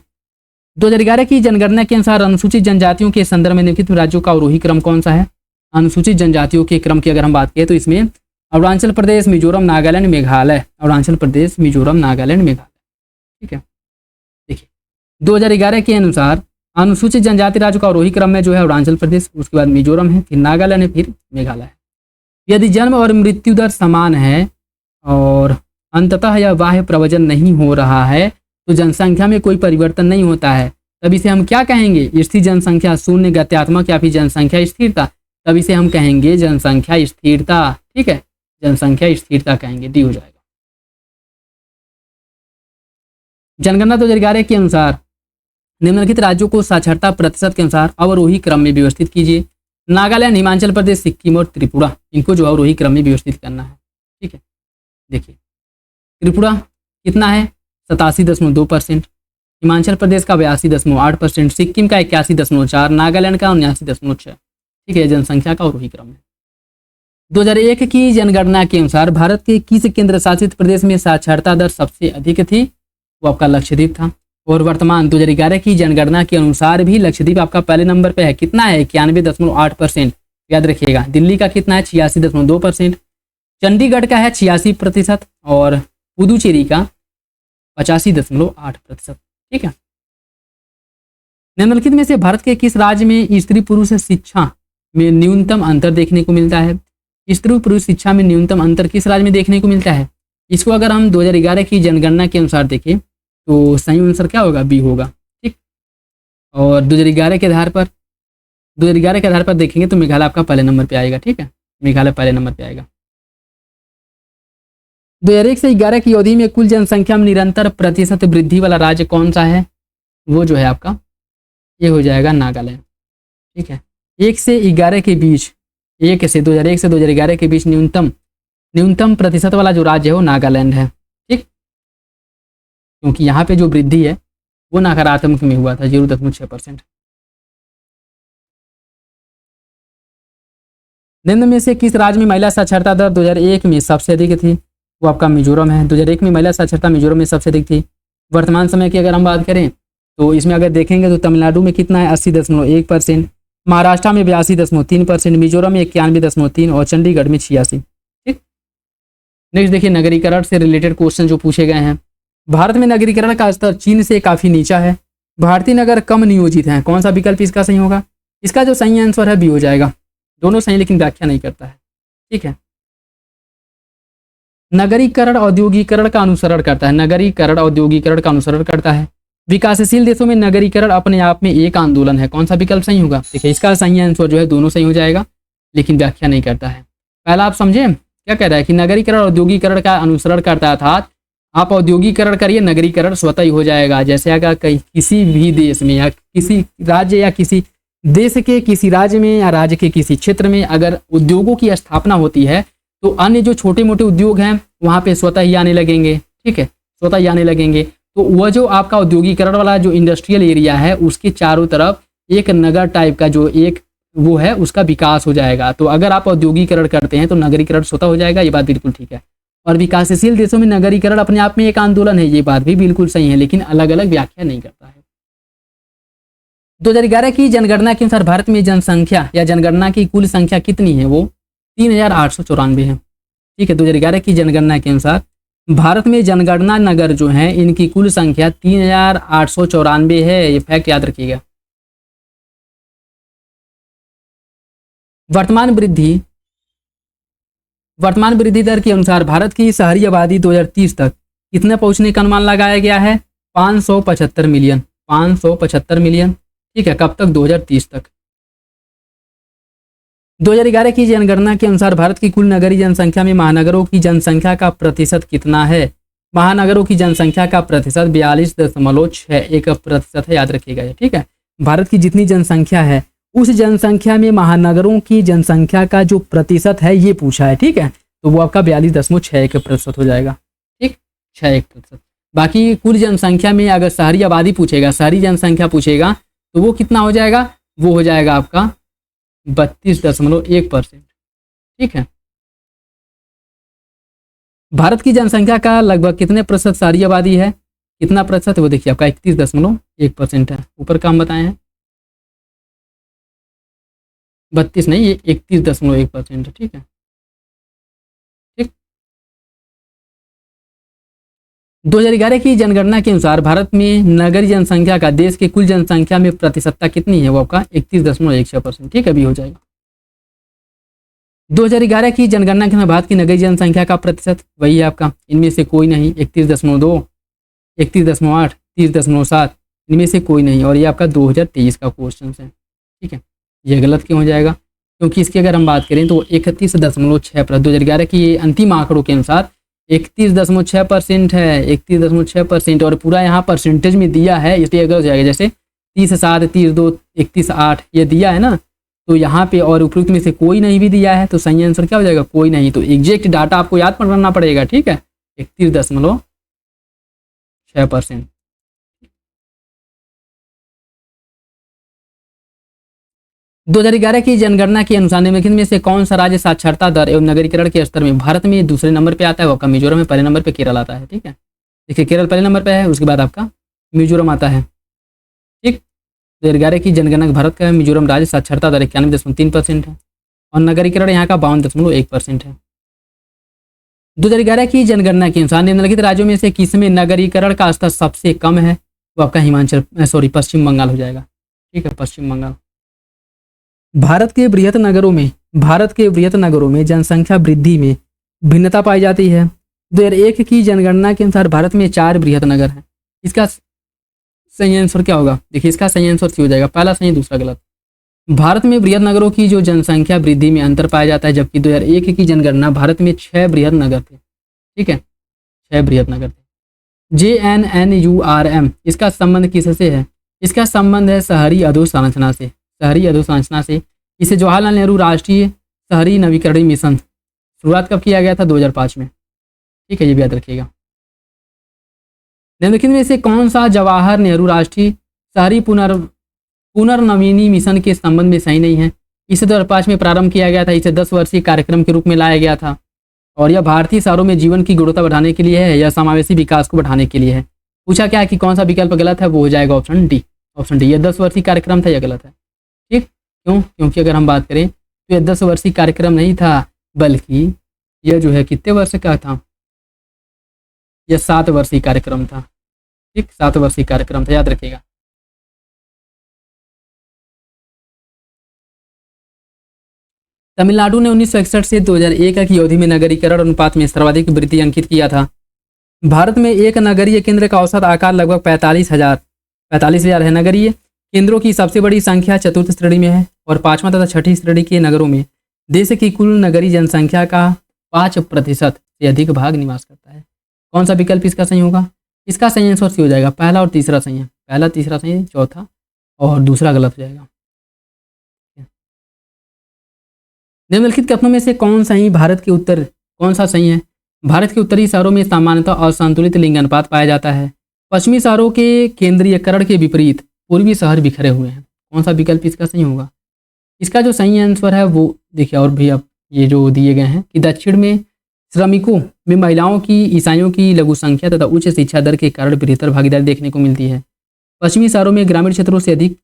2011 की जनगणना के अनुसार अनुसूचित जनजातियों के संदर्भ में निम्नलिखित राज्यों का अवरोही क्रम कौन सा है? अनुसूचित जनजातियों के क्रम की अगर हम बात करें तो इसमें अरुणाचल प्रदेश, मिजोरम, नागालैंड, मेघालय। अरुणाचल प्रदेश, मिजोरम, नागालैंड, मेघालय। ठीक है। देखिए, 2011 के अनुसार अनुसूचित जनजाति राज्य का आरोही क्रम में जो है अरुणाचल प्रदेश, उसके बाद मिजोरम है, फिर नागालैंड है, फिर मेघालय है। यदि जन्म और मृत्यु दर समान है और अंततः यह बाह्य प्रवचन नहीं हो रहा है तो जनसंख्या में कोई परिवर्तन नहीं होता है, तब इसे हम क्या कहेंगे? स्थिर जनसंख्या, शून्य, गत्यात्मक या फिर जनसंख्या स्थिरता। तब इसे हम कहेंगे जनसंख्या स्थिरता। ठीक है, जनसंख्या स्थिरता कहेंगे, डी हो जाएगा। जनगणना 2011 के अनुसार निम्नलिखित राज्यों को साक्षरता प्रतिशत के अनुसार अवरोही क्रम में व्यवस्थित कीजिए। नागालैंड, हिमाचल प्रदेश, सिक्किम और त्रिपुरा, इनको जो अवरोही क्रम में व्यवस्थित करना है। ठीक है, देखिए त्रिपुरा कितना है 87.2%, हिमाचल प्रदेश का 82.8%, सिक्किम का 81.4%, नागालैंड का 79.6%। ठीक है, जनसंख्या का अवरोही क्रम है। 2001 की जनगणना के अनुसार भारत के किस केंद्र शासित प्रदेश में साक्षरता दर सबसे अधिक थी? वो आपका लक्षद्वीप था। और वर्तमान 2011 की जनगणना के अनुसार भी लक्षद्वीप आपका पहले नंबर पे है। कितना है? 91.8%। याद रखिएगा। दिल्ली का कितना है? 86.2%। चंडीगढ़ का है 86% और पुदुचेरी का 85.8%। ठीक है, निम्नलिखित में से भारत के किस राज्य में स्त्री पुरुष शिक्षा में न्यूनतम अंतर देखने को मिलता है? स्त्री पुरुष शिक्षा में न्यूनतम अंतर किस राज्य में देखने को मिलता है? इसको अगर हम 2011 की जनगणना के अनुसार देखें तो सही आंसर क्या होगा? बी होगा। ठीक, और 2011 के आधार पर देखेंगे तो मेघालय आपका पहले नंबर पे आएगा। ठीक है, मेघालय पहले नंबर पे आएगा। 2001 से 11 की अवधि में कुल जनसंख्या में निरंतर प्रतिशत वृद्धि वाला राज्य कौन सा है? वो जो है आपका ये हो जाएगा नागालैंड। ठीक है, 1 से 11 के बीच, 2001 से 2011 के बीच न्यूनतम प्रतिशत वाला जो राज्य है वो नागालैंड है। ठीक, क्योंकि यहाँ पे जो वृद्धि है वो नकारात्मक में हुआ था 0.6%। निम्न में से किस राज्य में महिला साक्षरता दर 2001 में सबसे अधिक थी? वो आपका मिजोरम है। 2001 में महिला साक्षरता मिजोरम में सबसे अधिक थी। वर्तमान समय की अगर हम बात करें तो इसमें अगर देखेंगे तो तमिलनाडु में कितना है? 80.1%, महाराष्ट्र में 82.3%, मिजोरम में 91.3% और चंडीगढ़ में 86%। ठीक, नेक्स्ट देखिए नगरीकरण से रिलेटेड क्वेश्चन जो पूछे गए हैं। भारत में नगरीकरण का स्तर चीन से काफी नीचा है। भारतीय नगर कम नियोजित हैं। कौन सा विकल्प इसका सही होगा? इसका जो सही आंसर है बी हो जाएगा। दोनों सही लेकिन व्याख्या नहीं करता है। ठीक है, नगरीकरण औद्योगिकरण का अनुसरण करता है। नगरीकरण औद्योगिकरण का अनुसरण करता है। विकासशील देशों में नगरीकरण अपने आप में एक आंदोलन है। कौन सा विकल्प सही होगा? देखिए इसका सही आंसर जो है दोनों सही हो जाएगा लेकिन व्याख्या नहीं करता है। पहला आप समझे क्या कह रहा है कि नगरीकरण औद्योगिकरण का अनुसरण करता है, अर्थात आप औद्योगिकरण करिए, नगरीकरण स्वतः ही हो जाएगा। जैसे अगर किसी भी देश में या किसी राज्य या किसी देश के किसी राज्य में या राज्य के किसी क्षेत्र में अगर उद्योगों की स्थापना होती है तो अन्य जो छोटे मोटे उद्योग हैं वहाँ पे स्वतः ही आने लगेंगे। ठीक है, स्वतः ही आने लगेंगे। तो वह जो आपका औद्योगिकरण वाला जो इंडस्ट्रियल एरिया है उसके चारों तरफ एक नगर टाइप का जो एक वो है उसका विकास हो जाएगा। तो अगर आप औद्योगिकरण करते हैं तो नगरीकरण स्वतः हो जाएगा। ये बात बिल्कुल ठीक है। और विकासशील देशों में नगरीकरण अपने आप में एक आंदोलन है, ये बात भी बिल्कुल सही है लेकिन अलग अलग व्याख्या नहीं करता है। 2011 की जनगणना के अनुसार भारत में जनसंख्या या जनगणना की कुल संख्या कितनी है? वो 3894 है। ठीक है, 2011 की जनगणना के अनुसार भारत में जनगणना नगर जो हैं इनकी कुल संख्या 3894 है। ये फैक्ट याद रखिएगा। वर्तमान वृद्धि दर के अनुसार भारत की शहरी आबादी 2030 तक कितने पहुंचने का अनुमान लगाया गया है? 575 मिलियन। 575 मिलियन। ठीक है, कब तक? 2030 तक। 2011 की जनगणना के अनुसार भारत की कुल नगरीय जनसंख्या में महानगरों की जनसंख्या का प्रतिशत कितना है? महानगरों की जनसंख्या का प्रतिशत 42.61% है। याद रखिएगा ये। ठीक है, भारत की जितनी जनसंख्या है उस जनसंख्या में महानगरों की जनसंख्या का जो प्रतिशत है ये पूछा है। ठीक है, तो वो आपका 42.61% हो जाएगा। ठीक, 61%। बाकी कुल जनसंख्या में अगर शहरी आबादी पूछेगा, शहरी जनसंख्या पूछेगा तो वो कितना हो जाएगा? वो हो जाएगा आपका 32.1%। ठीक है, भारत की जनसंख्या का लगभग कितने प्रतिशत शहरी आबादी है? कितना प्रतिशत है वो देखिए आपका 31.1% है। ऊपर का हम बताए हैं 32 नहीं, ये 31.1% है। ठीक है, ठीक, 2011 की जनगणना के अनुसार भारत में नगरीय जनसंख्या का देश के कुल जनसंख्या में प्रतिशतता कितनी है? वो आपका 31.16%। ठीक है, अभी हो जाएगा। 2011 की जनगणना के अनुसार भारत की नगरीय जनसंख्या का प्रतिशत वही है आपका, इनमें से कोई नहीं, 31.2, 31.8, 30.7, इनमें से कोई नहीं। और ये आपका 2023 का क्वेश्चन है। ठीक है, ये गलत क्यों हो जाएगा? क्योंकि इसकी अगर हम बात करें तो 31.6%, 2011 की ये अंतिम आंकड़ों के अनुसार 31.6% है, 31.6%। और पूरा यहाँ परसेंटेज में दिया है, इसलिए अगर हो जाएगा जैसे 30.7, 30.2, 31.8 ये दिया है ना, तो यहाँ पे और उपयुक्त में से कोई नहीं भी दिया है, तो सही आंसर क्या हो जाएगा? कोई नहीं। तो एग्जैक्ट डाटा आपको याद करना पड़ेगा। ठीक है, 31.6%। 2011 की जनगणना के अनुसार निम्नलिखित में से कौन सा राज्य साक्षरता दर एवं नगरीकरण के स्तर में भारत में दूसरे नंबर पे आता है? वो आपका मिजोरम है, पहले नंबर पे केरल आता है। ठीक है, देखिए केरल पहले नंबर पे है, उसके बाद आपका मिजोरम आता है। ठीक, 2011 की जनगणना भारत का मिजोरम राज्य साक्षरता दर 91.3% है और नगरीकरण यहाँ का 52.1% है। 2011 की जनगणना के अनुसार निम्नलिखित राज्यों में से किसमें नगरीकरण का स्तर सबसे कम है? वो आपका पश्चिम बंगाल हो जाएगा। ठीक है, पश्चिम बंगाल। भारत के बृहत नगरों में जनसंख्या वृद्धि में भिन्नता पाई जाती है। 2001 की जनगणना के अनुसार भारत में 4 बृहत नगर हैं। इसका सही आंसर क्या होगा? देखिए इसका सही आंसर सी हो जाएगा, पहला सही दूसरा गलत। भारत में बृहत नगरों की जो जनसंख्या वृद्धि में अंतर पाया जाता है, जबकि 2001 की जनगणना भारत में 6 बृहत नगर थे। ठीक है, 6 बृहत नगर थे। JNNURM इसका संबंध किससे है? इसका संबंध है शहरी अधोसंरचना से। इसे जवाहरलाल नेहरू राष्ट्रीय शहरी नवीकरण मिशन शुरुआत कब किया गया था? 2005 में। ठीक है, ये भी याद रखिएगा। निम्नलिखित में से कौन सा जवाहर नेहरू राष्ट्रीय शहरी पुनर्नवीनी मिशन के संबंध में सही नहीं है? इसे 2005 में प्रारंभ किया गया था। इसे 10 वर्षीय कार्यक्रम के रूप में लाया गया था और यह भारतीय शहरों में जीवन की गुणवत्ता बढ़ाने के लिए है या समावेशी विकास को बढ़ाने के लिए है। पूछा क्या है कि कौन सा विकल्प गलत है? वो हो जाएगा ऑप्शन डी। यह 10 वर्षीय कार्यक्रम था, यह गलत है। ठीक, क्यों? क्योंकि अगर हम बात करें तो यह 10 वर्षीय कार्यक्रम नहीं था, बल्कि यह जो है कितने वर्ष का था? यह 7 वर्षीय कार्यक्रम था। ठीक, 7 वर्षीय कार्यक्रम था, याद रखिएगा। तमिलनाडु ने 1961 से 2001 की अवधि में नगरीकरण अनुपात में सर्वाधिक वृद्धि अंकित किया था। भारत में एक नगरीय केंद्र का औसत आकार लगभग 45,000 है। नगरीय केंद्रों की सबसे बड़ी संख्या चतुर्थ श्रेणी में है और 5वां तथा छठी श्रेणी के नगरों में देश की कुल नगरीय जनसंख्या का 5% से अधिक भाग निवास करता है। कौन सा विकल्प इसका सही होगा? इसका सही आंसर सी हो जाएगा, पहला और तीसरा सही है। पहला तीसरा सही है, चौथा और दूसरा गलत हो जाएगा। निम्नलिखित कथनों में से कौन सा सही है? भारत के उत्तरी शहरों में सामान्यतः असंतुलित लिंग अनुपात पाया जाता है। पश्चिमी शहरों के केंद्रीयकरण के विपरीत पूर्वी शहर बिखरे हुए हैं। कौन सा विकल्प इसका सही होगा? इसका जो सही आंसर है वो देखिए, और भी अब ये जो दिए गए हैं कि दक्षिण में श्रमिकों में महिलाओं की, ईसाइयों की लघु संख्या तथा उच्च शिक्षा दर के कारण बेहतर भागीदारी देखने को मिलती है। पश्चिमी शहरों में ग्रामीण क्षेत्रों से अधिक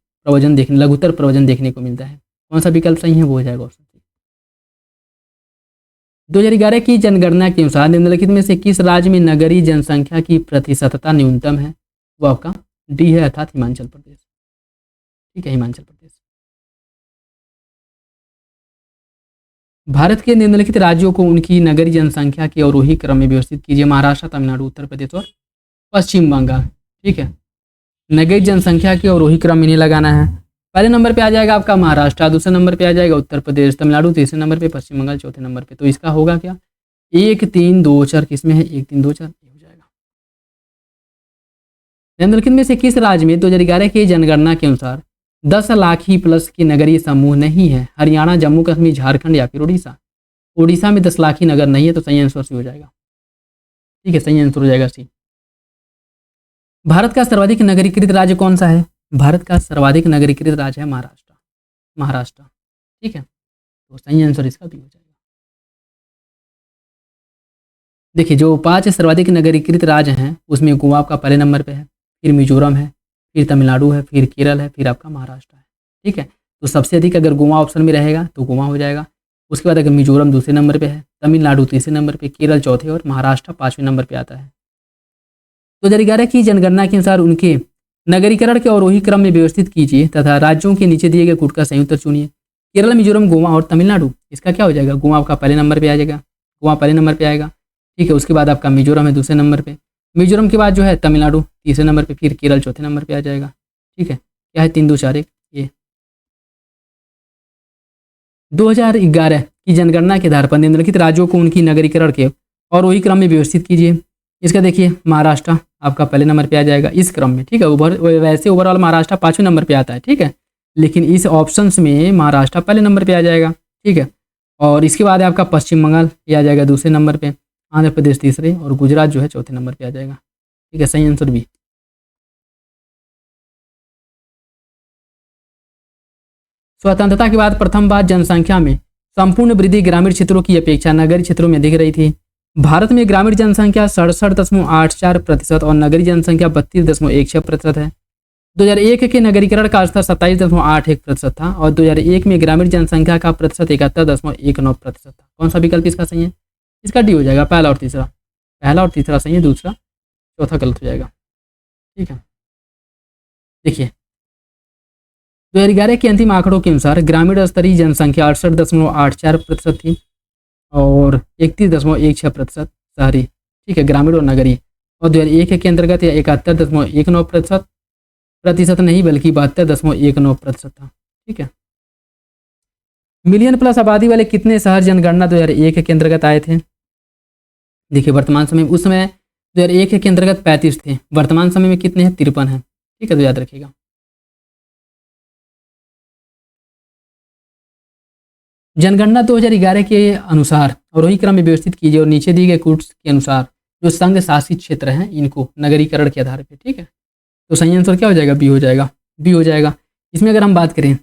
लघुतर प्रवचन देखने को मिलता है। कौन सा विकल्प सही है? वो हो जाएगा ऑप्शन। 2011 की जनगणना के अनुसार निम्नलिखित में से किस राज्य में नगरीय जनसंख्या की प्रतिशतता न्यूनतम है? वो आपका डी है, अर्थात हिमाचल प्रदेश। ठीक है, हिमाचल प्रदेश। भारत के निम्नलिखित राज्यों को उनकी नगरीय जनसंख्या के अवरोही क्रम में व्यवस्थित कीजिए। महाराष्ट्र, तमिलनाडु, उत्तर प्रदेश और पश्चिम बंगाल। ठीक है, नगरीय जनसंख्या के अवरोही क्रम में नहीं लगाना है। पहले नंबर पे आ जाएगा आपका महाराष्ट्र, दूसरे नंबर पे आ जाएगा उत्तर प्रदेश, तमिलनाडु तीसरे नंबर पे, पश्चिम बंगाल चौथे नंबर पे। तो इसका होगा क्या? 1 3 2 4 किसमें है? 1 3 2 4 हो जाएगा। निम्नलिखित में से किस राज्य में 2011 की जनगणना के अनुसार 10 लाख ही प्लस के नगरीय समूह नहीं है? हरियाणा, जम्मू कश्मीर, झारखंड या फिर उड़ीसा? उड़ीसा में 10 लाख ही नगर नहीं है, तो सही आंसर सी हो जाएगा। ठीक है, सही आंसर हो जाएगा सी। भारत का सर्वाधिक नगरीकृत राज्य कौन सा है? भारत का सर्वाधिक नगरीकृत राज्य है महाराष्ट्र। ठीक है, तो सही आंसर इसका भी हो जाएगा। देखिए, जो 5 सर्वाधिक नगरीकृत राज्य हैं उसमें गोवा आपका पहले नंबर पे है, फिर मिजोरम है, फिर तमिलनाडु है, फिर केरल है, फिर आपका महाराष्ट्र है। ठीक है, तो सबसे अधिक अगर गोवा ऑप्शन में रहेगा तो गोवा हो जाएगा। उसके बाद अगर मिजोरम दूसरे नंबर पे है, तमिलनाडु तीसरे नंबर पे, केरल चौथे और महाराष्ट्र 5वें नंबर पे आता है। 2011 की जनगणना के अनुसार उनके नगरीकरण के अवरोही क्रम में व्यवस्थित कीजिए तथा राज्यों के नीचे दिए गए कूट का संयुक्त चुनिए। केरल, मिजोरम, गोवा और तमिलनाडु। इसका क्या हो जाएगा? गोवा आपका पहले नंबर पे आ जाएगा, गोवा पहले नंबर पे आएगा। ठीक है, उसके बाद आपका मिजोरम है दूसरे नंबर पे, मिजोरम के बाद जो है तमिलनाडु तीसरे नंबर पे, फिर केरल चौथे नंबर पे आ जाएगा। ठीक है, क्या है 3 2 4 1 ये। 2011 की जनगणना के आधार पर निम्नलिखित राज्यों को उनकी नगरीकरण के और वही क्रम में व्यवस्थित कीजिए। इसका देखिए महाराष्ट्र आपका पहले नंबर पे आ जाएगा इस क्रम में। ठीक है, वैसे ओवरऑल महाराष्ट्र 5वें नंबर पे आता है। ठीक है, लेकिन इस ऑप्शंस में महाराष्ट्र पहले नंबर पे आ जाएगा। ठीक है, और इसके बाद आपका पश्चिम बंगाल ये आ जाएगा दूसरे नंबर पे, आंध्र प्रदेश तीसरे और गुजरात जो है चौथे नंबर पे आ जाएगा। ठीक है, सही आंसर बी। स्वतंत्रता के बाद प्रथम बार जनसंख्या में संपूर्ण वृद्धि ग्रामीण क्षेत्रों की अपेक्षा नगरीय क्षेत्रों में दिख रही थी। भारत में ग्रामीण जनसंख्या 67.84% और नगरीय जनसंख्या 32.16% है। 2001 के नगरीकरण का स्तर 27.81% था और 2001 में ग्रामीण जनसंख्या का प्रतिशत 71.19% था। कौन सा विकल्प इसका सही है? इसका डी हो जाएगा, पहला और तीसरा। पहला और तीसरा सही है, दूसरा चौथा गलत हो जाएगा। ठीक है, देखिए 2011 के अंतिम आंकड़ों के अनुसार ग्रामीण स्तरीय जनसंख्या 68.84% थी और 31.16% शहरी। ठीक है, ग्रामीण और नगरीय। और 2001 के अंतर्गत यह 71.19% नहीं बल्कि 72.19% था। ठीक है, मिलियन प्लस आबादी वाले कितने शहर जनगणना 2001 के अंतर्गत आए थे? देखिए वर्तमान समय उस समय 2001 के अंतर्गत 35 थे, वर्तमान समय में कितने हैं? 53 हैं। ठीक है, तो याद रखिएगा। जनगणना 2011 के अनुसार और वही क्रम में व्यवस्थित कीजिए और नीचे दिए गए कूट के अनुसार जो संघ शासित क्षेत्र हैं इनको नगरीकरण के आधार पर। ठीक है, तो सही आंसर क्या हो जाएगा? बी हो जाएगा, बी हो जाएगा। इसमें अगर हम बात करें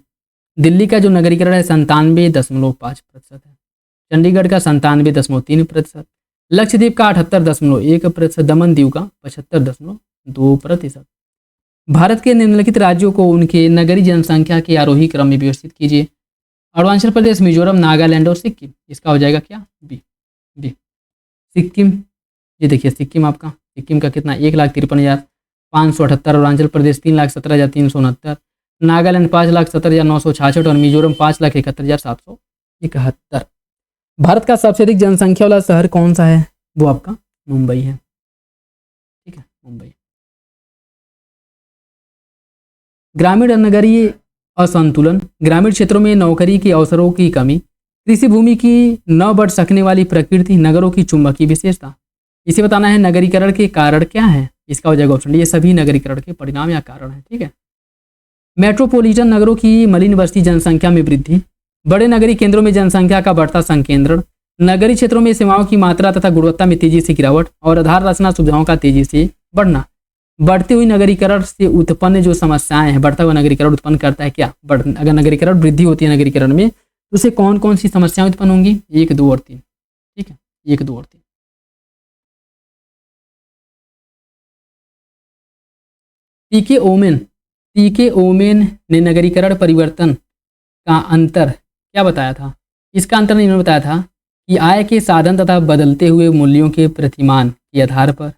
दिल्ली का जो नगरीकरण है 97.5% है, चंडीगढ़ का 97.3%, लक्षद्वीप का 78.1%, दमन दीव का 75.2%। भारत के निम्नलिखित राज्यों को उनके नगरीय जनसंख्या के आरोही क्रम में व्यवस्थित कीजिए। अरुणाचल प्रदेश, मिजोरम, नागालैंड और सिक्किम। इसका हो जाएगा क्या? बी। बी सिक्किम, ये देखिए सिक्किम आपका, सिक्किम का कितना? 1,53,578, अरुणाचल प्रदेश 3,17,369, नागालैंड 5,70,966 और मिजोरम 5,71,771। भारत का सबसे अधिक जनसंख्या वाला शहर कौन सा है? वो आपका मुंबई है। ठीक है, मुंबई। ग्रामीण और नगरीय असंतुलन, ग्रामीण क्षेत्रों में नौकरी के अवसरों की कमी, कृषि भूमि की न बढ़ सकने वाली प्रकृति, नगरों की चुंबकीय विशेषता। इसे बताना है नगरीकरण के कारण क्या है। इसका हो जाएगा ऑप्शन डी, ये सभी नगरीकरण के परिणाम या कारण है। ठीक है, मेट्रोपॉलिटन नगरों की मलिन बस्ती जनसंख्या में वृद्धि, बड़े नगरीय केंद्रों में जनसंख्या का बढ़ता संकेंद्रण, नगरीय क्षेत्रों में सेवाओं की मात्रा तथा गुणवत्ता में तेजी से गिरावट और आधार रचना सुविधाओं का तेजी से बढ़ना। बढ़ती हुई नगरीकरण से उत्पन्न जो समस्याएं हैं, बढ़ता हुआ नगरीकरण उत्पन्न करता है क्या? अगर नगरीकरण वृद्धि होती है नगरीकरण में तो उसे कौन कौन सी समस्याएं उत्पन्न होंगी? 1, 2 और 3। ठीक है, 1, 2 और 3। टीके ओमेन ने नगरीकरण परिवर्तन का अंतर क्या बताया था? इसका अंतर इन्होंने बताया था कि आय के साधन तथा बदलते हुए मूल्यों के प्रतिमान के आधार पर,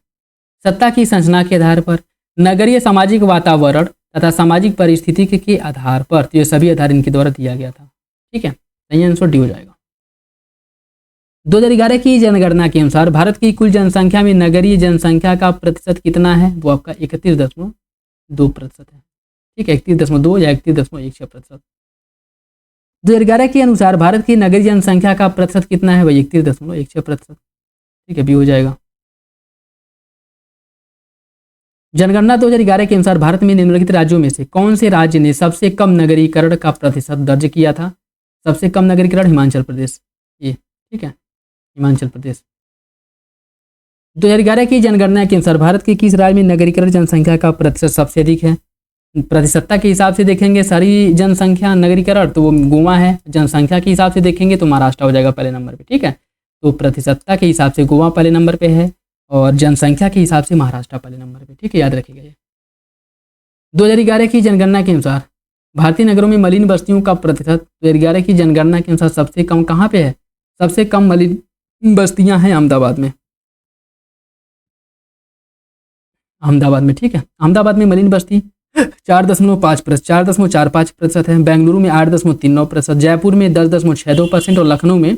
सत्ता की संरचना के आधार पर, नगरीय सामाजिक वातावरण तथा सामाजिक परिस्थिति के आधार पर, तो ये सभी आधार इनके द्वारा दिया गया था। ठीक है, सही आंसर डी हो जाएगा। 2011 की जनगणना के अनुसार भारत की कुल जनसंख्या में नगरीय जनसंख्या का प्रतिशत कितना है? वो आपका 31.2% है। ठीक है, 31.2 या 31.16%। 2011 के अनुसार भारत की नगरीय जनसंख्या का प्रतिशत कितना है? वही 31.16%। ठीक है, बी हो जाएगा। जनगणना 2011 के अनुसार भारत में निम्नलिखित राज्यों में से कौन से राज्य ने सबसे कम नगरीकरण का प्रतिशत दर्ज किया था? सबसे कम नगरीकरण हिमाचल प्रदेश, ये। ठीक है, हिमाचल प्रदेश। 2011 की जनगणना के अनुसार भारत के किस राज्य में नगरीकरण जनसंख्या का प्रतिशत सबसे अधिक है? प्रतिशतता के हिसाब से देखेंगे सारी जनसंख्या नगरीकरण तो वो गोवा है, जनसंख्या के हिसाब से देखेंगे तो महाराष्ट्र हो जाएगा पहले नंबर पे। ठीक है, तो प्रतिशतता के हिसाब से गोवा पहले नंबर पे है और जनसंख्या के हिसाब से महाराष्ट्र पहले नंबर पे। ठीक है, याद रखिएगा ये। 2011 की जनगणना के अनुसार भारतीय नगरों में मलिन बस्तियों का प्रतिशत 2011 की जनगणना के अनुसार सबसे कम कहाँ पे है? सबसे कम मलिन बस्तियां हैं अहमदाबाद में। अहमदाबाद में, ठीक है। अहमदाबाद में मलिन बस्ती 4.5%, 4.45% है। बेंगलुरु में 8.39%, जयपुर में 10.62% और लखनऊ में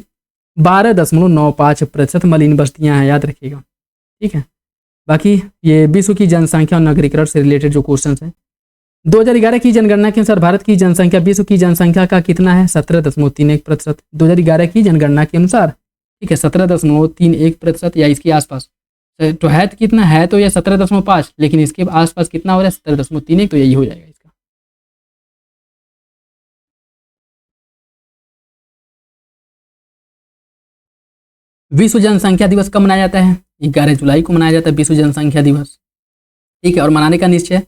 12.95% मलिन बस्तियां हैं, याद रखिएगा, ठीक है। बाकी ये विश्व की जनसंख्या और नगरीकरण से रिलेटेड जो क्वेश्चन हैं, 2011 की जनगणना के अनुसार भारत की जनसंख्या विश्व की जनसंख्या का कितना है? 17.31%। 2011 की जनगणना के अनुसार, ठीक है, 17.31% या इसके आसपास। तो है तो कितना है, तो यह 17.5, लेकिन इसके आसपास कितना हो रहा है? 17.31, तो यही हो जाएगा इसका। विश्व जनसंख्या दिवस कब मनाया जाता है? 11 जुलाई को मनाया जाता है विश्व जनसंख्या दिवस, ठीक है। और मनाने का निश्चय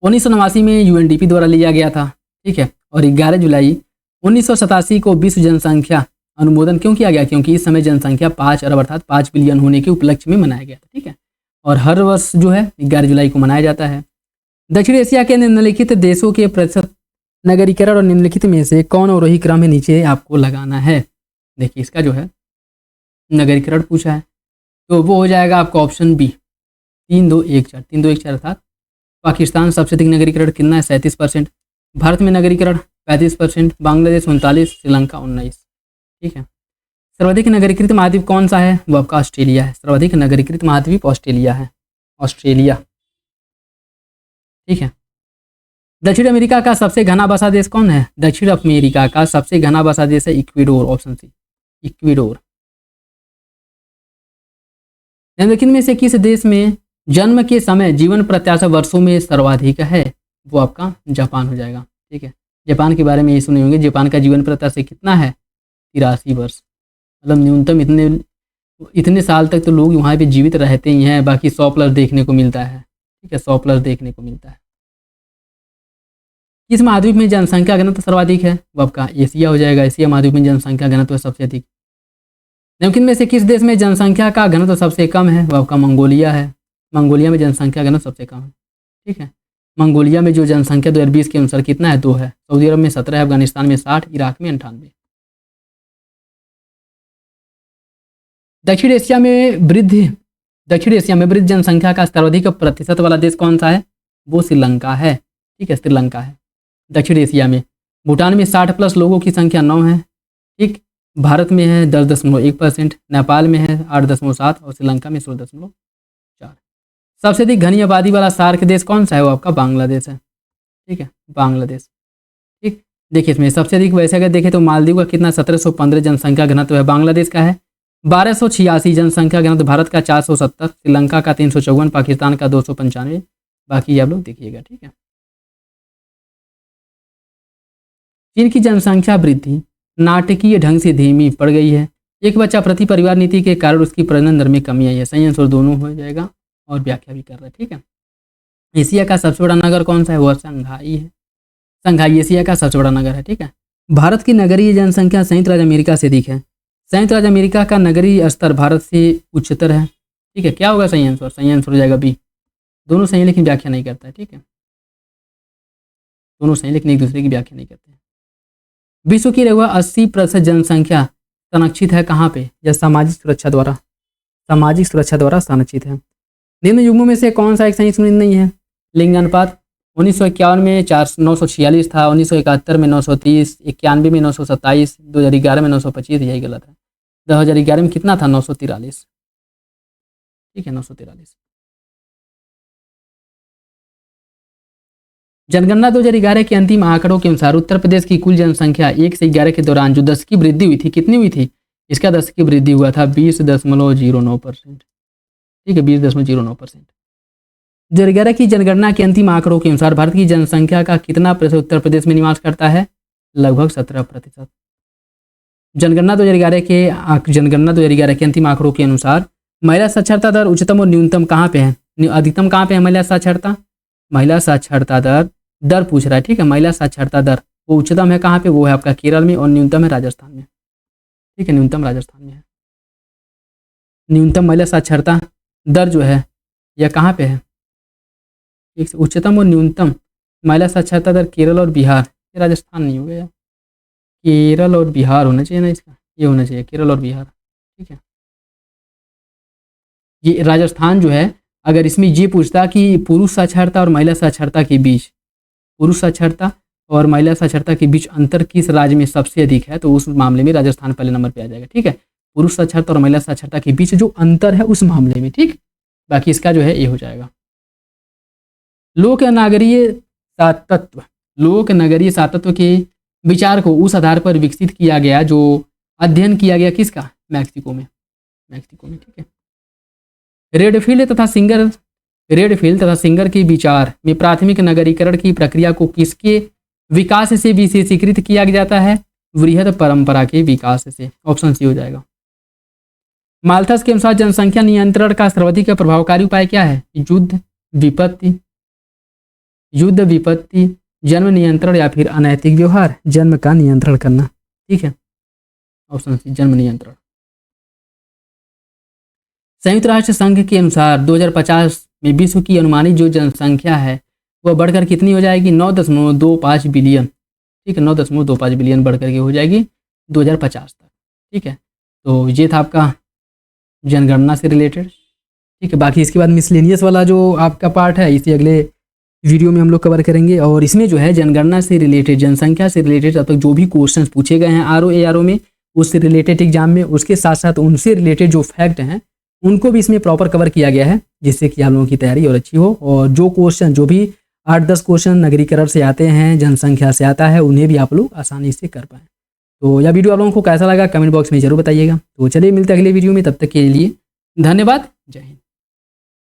1989 में यूएनडीपी द्वारा लिया गया था, ठीक है। और 11 जुलाई 1987 को विश्व जनसंख्या अनुमोदन क्यों किया गया? क्योंकि इस समय जनसंख्या 5 अरब अर्थात 5 बिलियन होने के उपलक्ष्य में मनाया गया था, ठीक है। और हर वर्ष जो है 11 जुलाई को मनाया जाता है। दक्षिण एशिया के निम्नलिखित देशों के प्रतिशत नगरीकरण और निम्नलिखित में से कौन अवरोही क्रम है नीचे आपको लगाना है। देखिए इसका जो है नगरीकरण पूछा है, तो वो हो जाएगा आपका ऑप्शन बी, 3-2-1-4, 3-2-1-4 अर्थात पाकिस्तान सबसे अधिक नगरीकरण कितना है? 37%। भारत में नगरीकरण 35%, बांग्लादेश 39, श्रीलंका 19, ठीक है। सर्वाधिक नगरीकृत महाद्वीप कौन सा है? वो आपका ऑस्ट्रेलिया है। सर्वाधिक नगरीकृत महाद्वीप ऑस्ट्रेलिया है, ऑस्ट्रेलिया, ठीक है। दक्षिण अमेरिका का सबसे घना बसा देश कौन है? दक्षिण अमेरिका का सबसे घना बसा देश है इक्वेडोर, ऑप्शन सी, इक्वेडोर। निम्नलिखित में से किस देश में जन्म के समय जीवन प्रत्याशा वर्षों में सर्वाधिक है? वो आपका जापान हो जाएगा, ठीक है। जापान के बारे में ये सुने होंगे, जापान का जीवन प्रत्याशा कितना है? 83 वर्ष। मतलब न्यूनतम इतने साल तक तो लोग वहाँ पे जीवित रहते ही हैं, बाकी 100+ देखने को मिलता है, ठीक है, 100+ देखने को मिलता है। किस महाद्वीप में जनसंख्या घनत्व सर्वाधिक है? वो आपका एशिया हो जाएगा, एशिया महाद्वीप में जनसंख्या घनत्व सबसे अधिक। निम्नलिखित में से किस देश में जनसंख्या का घनत्व सबसे कम है? वो आपका मंगोलिया है। मंगोलिया में जनसंख्या घनत्व सबसे कम है, ठीक है। मंगोलिया में जो जनसंख्या 2020 के अनुसार कितना है? 2 है। सऊदी अरब में 17 है, अफगानिस्तान में 60, इराक में 98। दक्षिण एशिया में वृद्ध जनसंख्या का सर्वाधिक प्रतिशत वाला देश कौन सा है? वो श्रीलंका है, ठीक है, श्रीलंका है दक्षिण एशिया में। भूटान में 60+ लोगों की संख्या 9 है, ठीक। भारत में है 10.1%, नेपाल में है 8.7 और श्रीलंका में 16.4। सबसे अधिक घनी आबादी वाला सार्क देश कौन सा है? वो आपका बांग्लादेश है, ठीक है, बांग्लादेश, ठीक। देखिए इसमें सबसे अधिक वैसे अगर देखें तो मालदीव का कितना 1715 जनसंख्या घनत्व है, बांग्लादेश का है 1286 जनसंख्या घनत्व, भारत का 470, श्रीलंका का 354, पाकिस्तान का 295। बाकी आप लोग देखिएगा, ठीक है। चीन की जनसंख्या वृद्धि नाटकीय ढंग से धीमी पड़ गई है। एक बच्चा प्रति परिवार नीति के कारण उसकी प्रजनन दर में कमी आई है। सही आंसर दोनों हो जाएगा और व्याख्या भी कर रहे हैं, ठीक है। एशिया का सबसे बड़ा नगर कौन सा है? वह शंघाई है, शंघाई एशिया का सबसे बड़ा नगर है, ठीक है। भारत की नगरीय जनसंख्या संयुक्त राज्य अमेरिका से अधिक है। संयुक्त राज्य अमेरिका का नगरीय स्तर भारत से उच्चतर है, ठीक है। क्या होगा सही आंसर? सही आंसर हो जाएगा बी। दोनों सही लेकिन व्याख्या नहीं करता है, ठीक है, दोनों सही लेकिन एक दूसरे की व्याख्या नहीं करते हैं। विश्व की लगभग 80% जनसंख्या संरक्षित है कहाँ पे? या सामाजिक सुरक्षा द्वारा संरक्षित है। निम्न युग्मों में से कौन सा एक सही सुनिश्चित नहीं है? लिंग अनुपात 1951 में 946 था, 1971 में 930, 91 में 927, 2011 में 925, यही गलत है। 2011 में कितना था? 943, ठीक है, 943। जनगणना 2011 के अंतिम आंकड़ों के अनुसार उत्तर प्रदेश की कुल जनसंख्या 1 से 11 के दौरान जो 10 की वृद्धि हुई थी, कितनी हुई थी? इसका 10 की वृद्धि हुआ था 20.09%, ठीक है, 20.09%। 2011 की जनगणना के अंतिम आंकड़ों के अनुसार भारत की जनसंख्या का कितना प्रतिशत उत्तर प्रदेश में निवास करता है? लगभग 17%। जनगणना 2011 के अंतिम आंकड़ों के अनुसार महिला साक्षरता दर उच्चतम और न्यूनतम कहाँ पे है? अधिकतम कहाँ पे है महिला साक्षरता दर पूछ रहा है, ठीक है। महिला साक्षरता दर वो उच्चतम है कहाँ पे? वो है आपका केरल में, और न्यूनतम है राजस्थान में, ठीक है, न्यूनतम राजस्थान में है। न्यूनतम महिला साक्षरता दर जो है यह कहाँ पे है? एक उच्चतम और न्यूनतम महिला साक्षरता दर केरल और बिहार, ये राजस्थान नहीं हो गया, केरल और बिहार होना चाहिए ना, इसका ये होना चाहिए केरल और बिहार, ठीक है। ये राजस्थान जो है अगर इसमें ये पूछता कि पुरुष साक्षरता और महिला साक्षरता के बीच, पुरुष साक्षरता और महिला साक्षरता के बीच अंतर किस राज्य में सबसे अधिक है, तो उस मामले में राजस्थान पहले नंबर पे आ जाएगा। ठीक है, पुरुष साक्षरता और महिला साक्षरता के बीच जो अंतर है उस मामले में। ठीक, बाकी इसका जो है ये हो जाएगा। लोक नगरीय सातत्व, लोक नगरीय सातत्व के विचार को उस आधार पर विकसित किया गया जो अध्ययन किया गया किसका, मैक्सिको में, मैक्सिको में। ठीक है, रेडफील्ड तथा सिंगर के विचार में प्राथमिक नगरीकरण की प्रक्रिया को किसके विकास से विशेषीकृत किया जाता है, वृहद परंपरा के विकास से। ऑप्शन सी हो जाएगा। माल्थस के अनुसार जनसंख्या नियंत्रण का सर्वाधिक प्रभावकारी उपाय क्या है, युद्ध विपत्ति, जन्म नियंत्रण या फिर अनैतिक व्यवहार, जन्म का नियंत्रण करना। ठीक है, ऑप्शन सी जन्म नियंत्रण। संयुक्त राष्ट्र संघ के अनुसार 2050 में विश्व की अनुमानित जो जनसंख्या है वह बढ़कर कितनी हो जाएगी, 9.25 बिलियन। ठीक है, 9.25 बिलियन बढ़कर के हो जाएगी 2050 तक। ठीक है, तो ये था आपका जनगणना से रिलेटेड। ठीक है, बाकी इसके बाद मिसलेनियस वाला जो आपका पार्ट है इसे अगले वीडियो में हम लोग कवर करेंगे। और इसमें जो है जनगणना से रिलेटेड, जनसंख्या से रिलेटेड अब तक जो भी क्वेश्चंस पूछे गए हैं आरओ में, उससे रिलेटेड एग्जाम में, उसके साथ साथ उनसे रिलेटेड जो फैक्ट हैं उनको भी इसमें प्रॉपर कवर किया गया है, जिससे कि आप लोगों की तैयारी और अच्छी हो। और जो क्वेश्चन, जो भी 8-10 क्वेश्चन नगरीकरण से आते हैं, जनसंख्या से आता है, उन्हें भी आप लोग आसानी से कर पाएँ। तो यह वीडियो आप लोगों को कैसा लगा कमेंट बॉक्स में जरूर बताइएगा। तो चलिए मिलते हैं अगले वीडियो में, तब तक के लिए धन्यवाद, जय हिंद।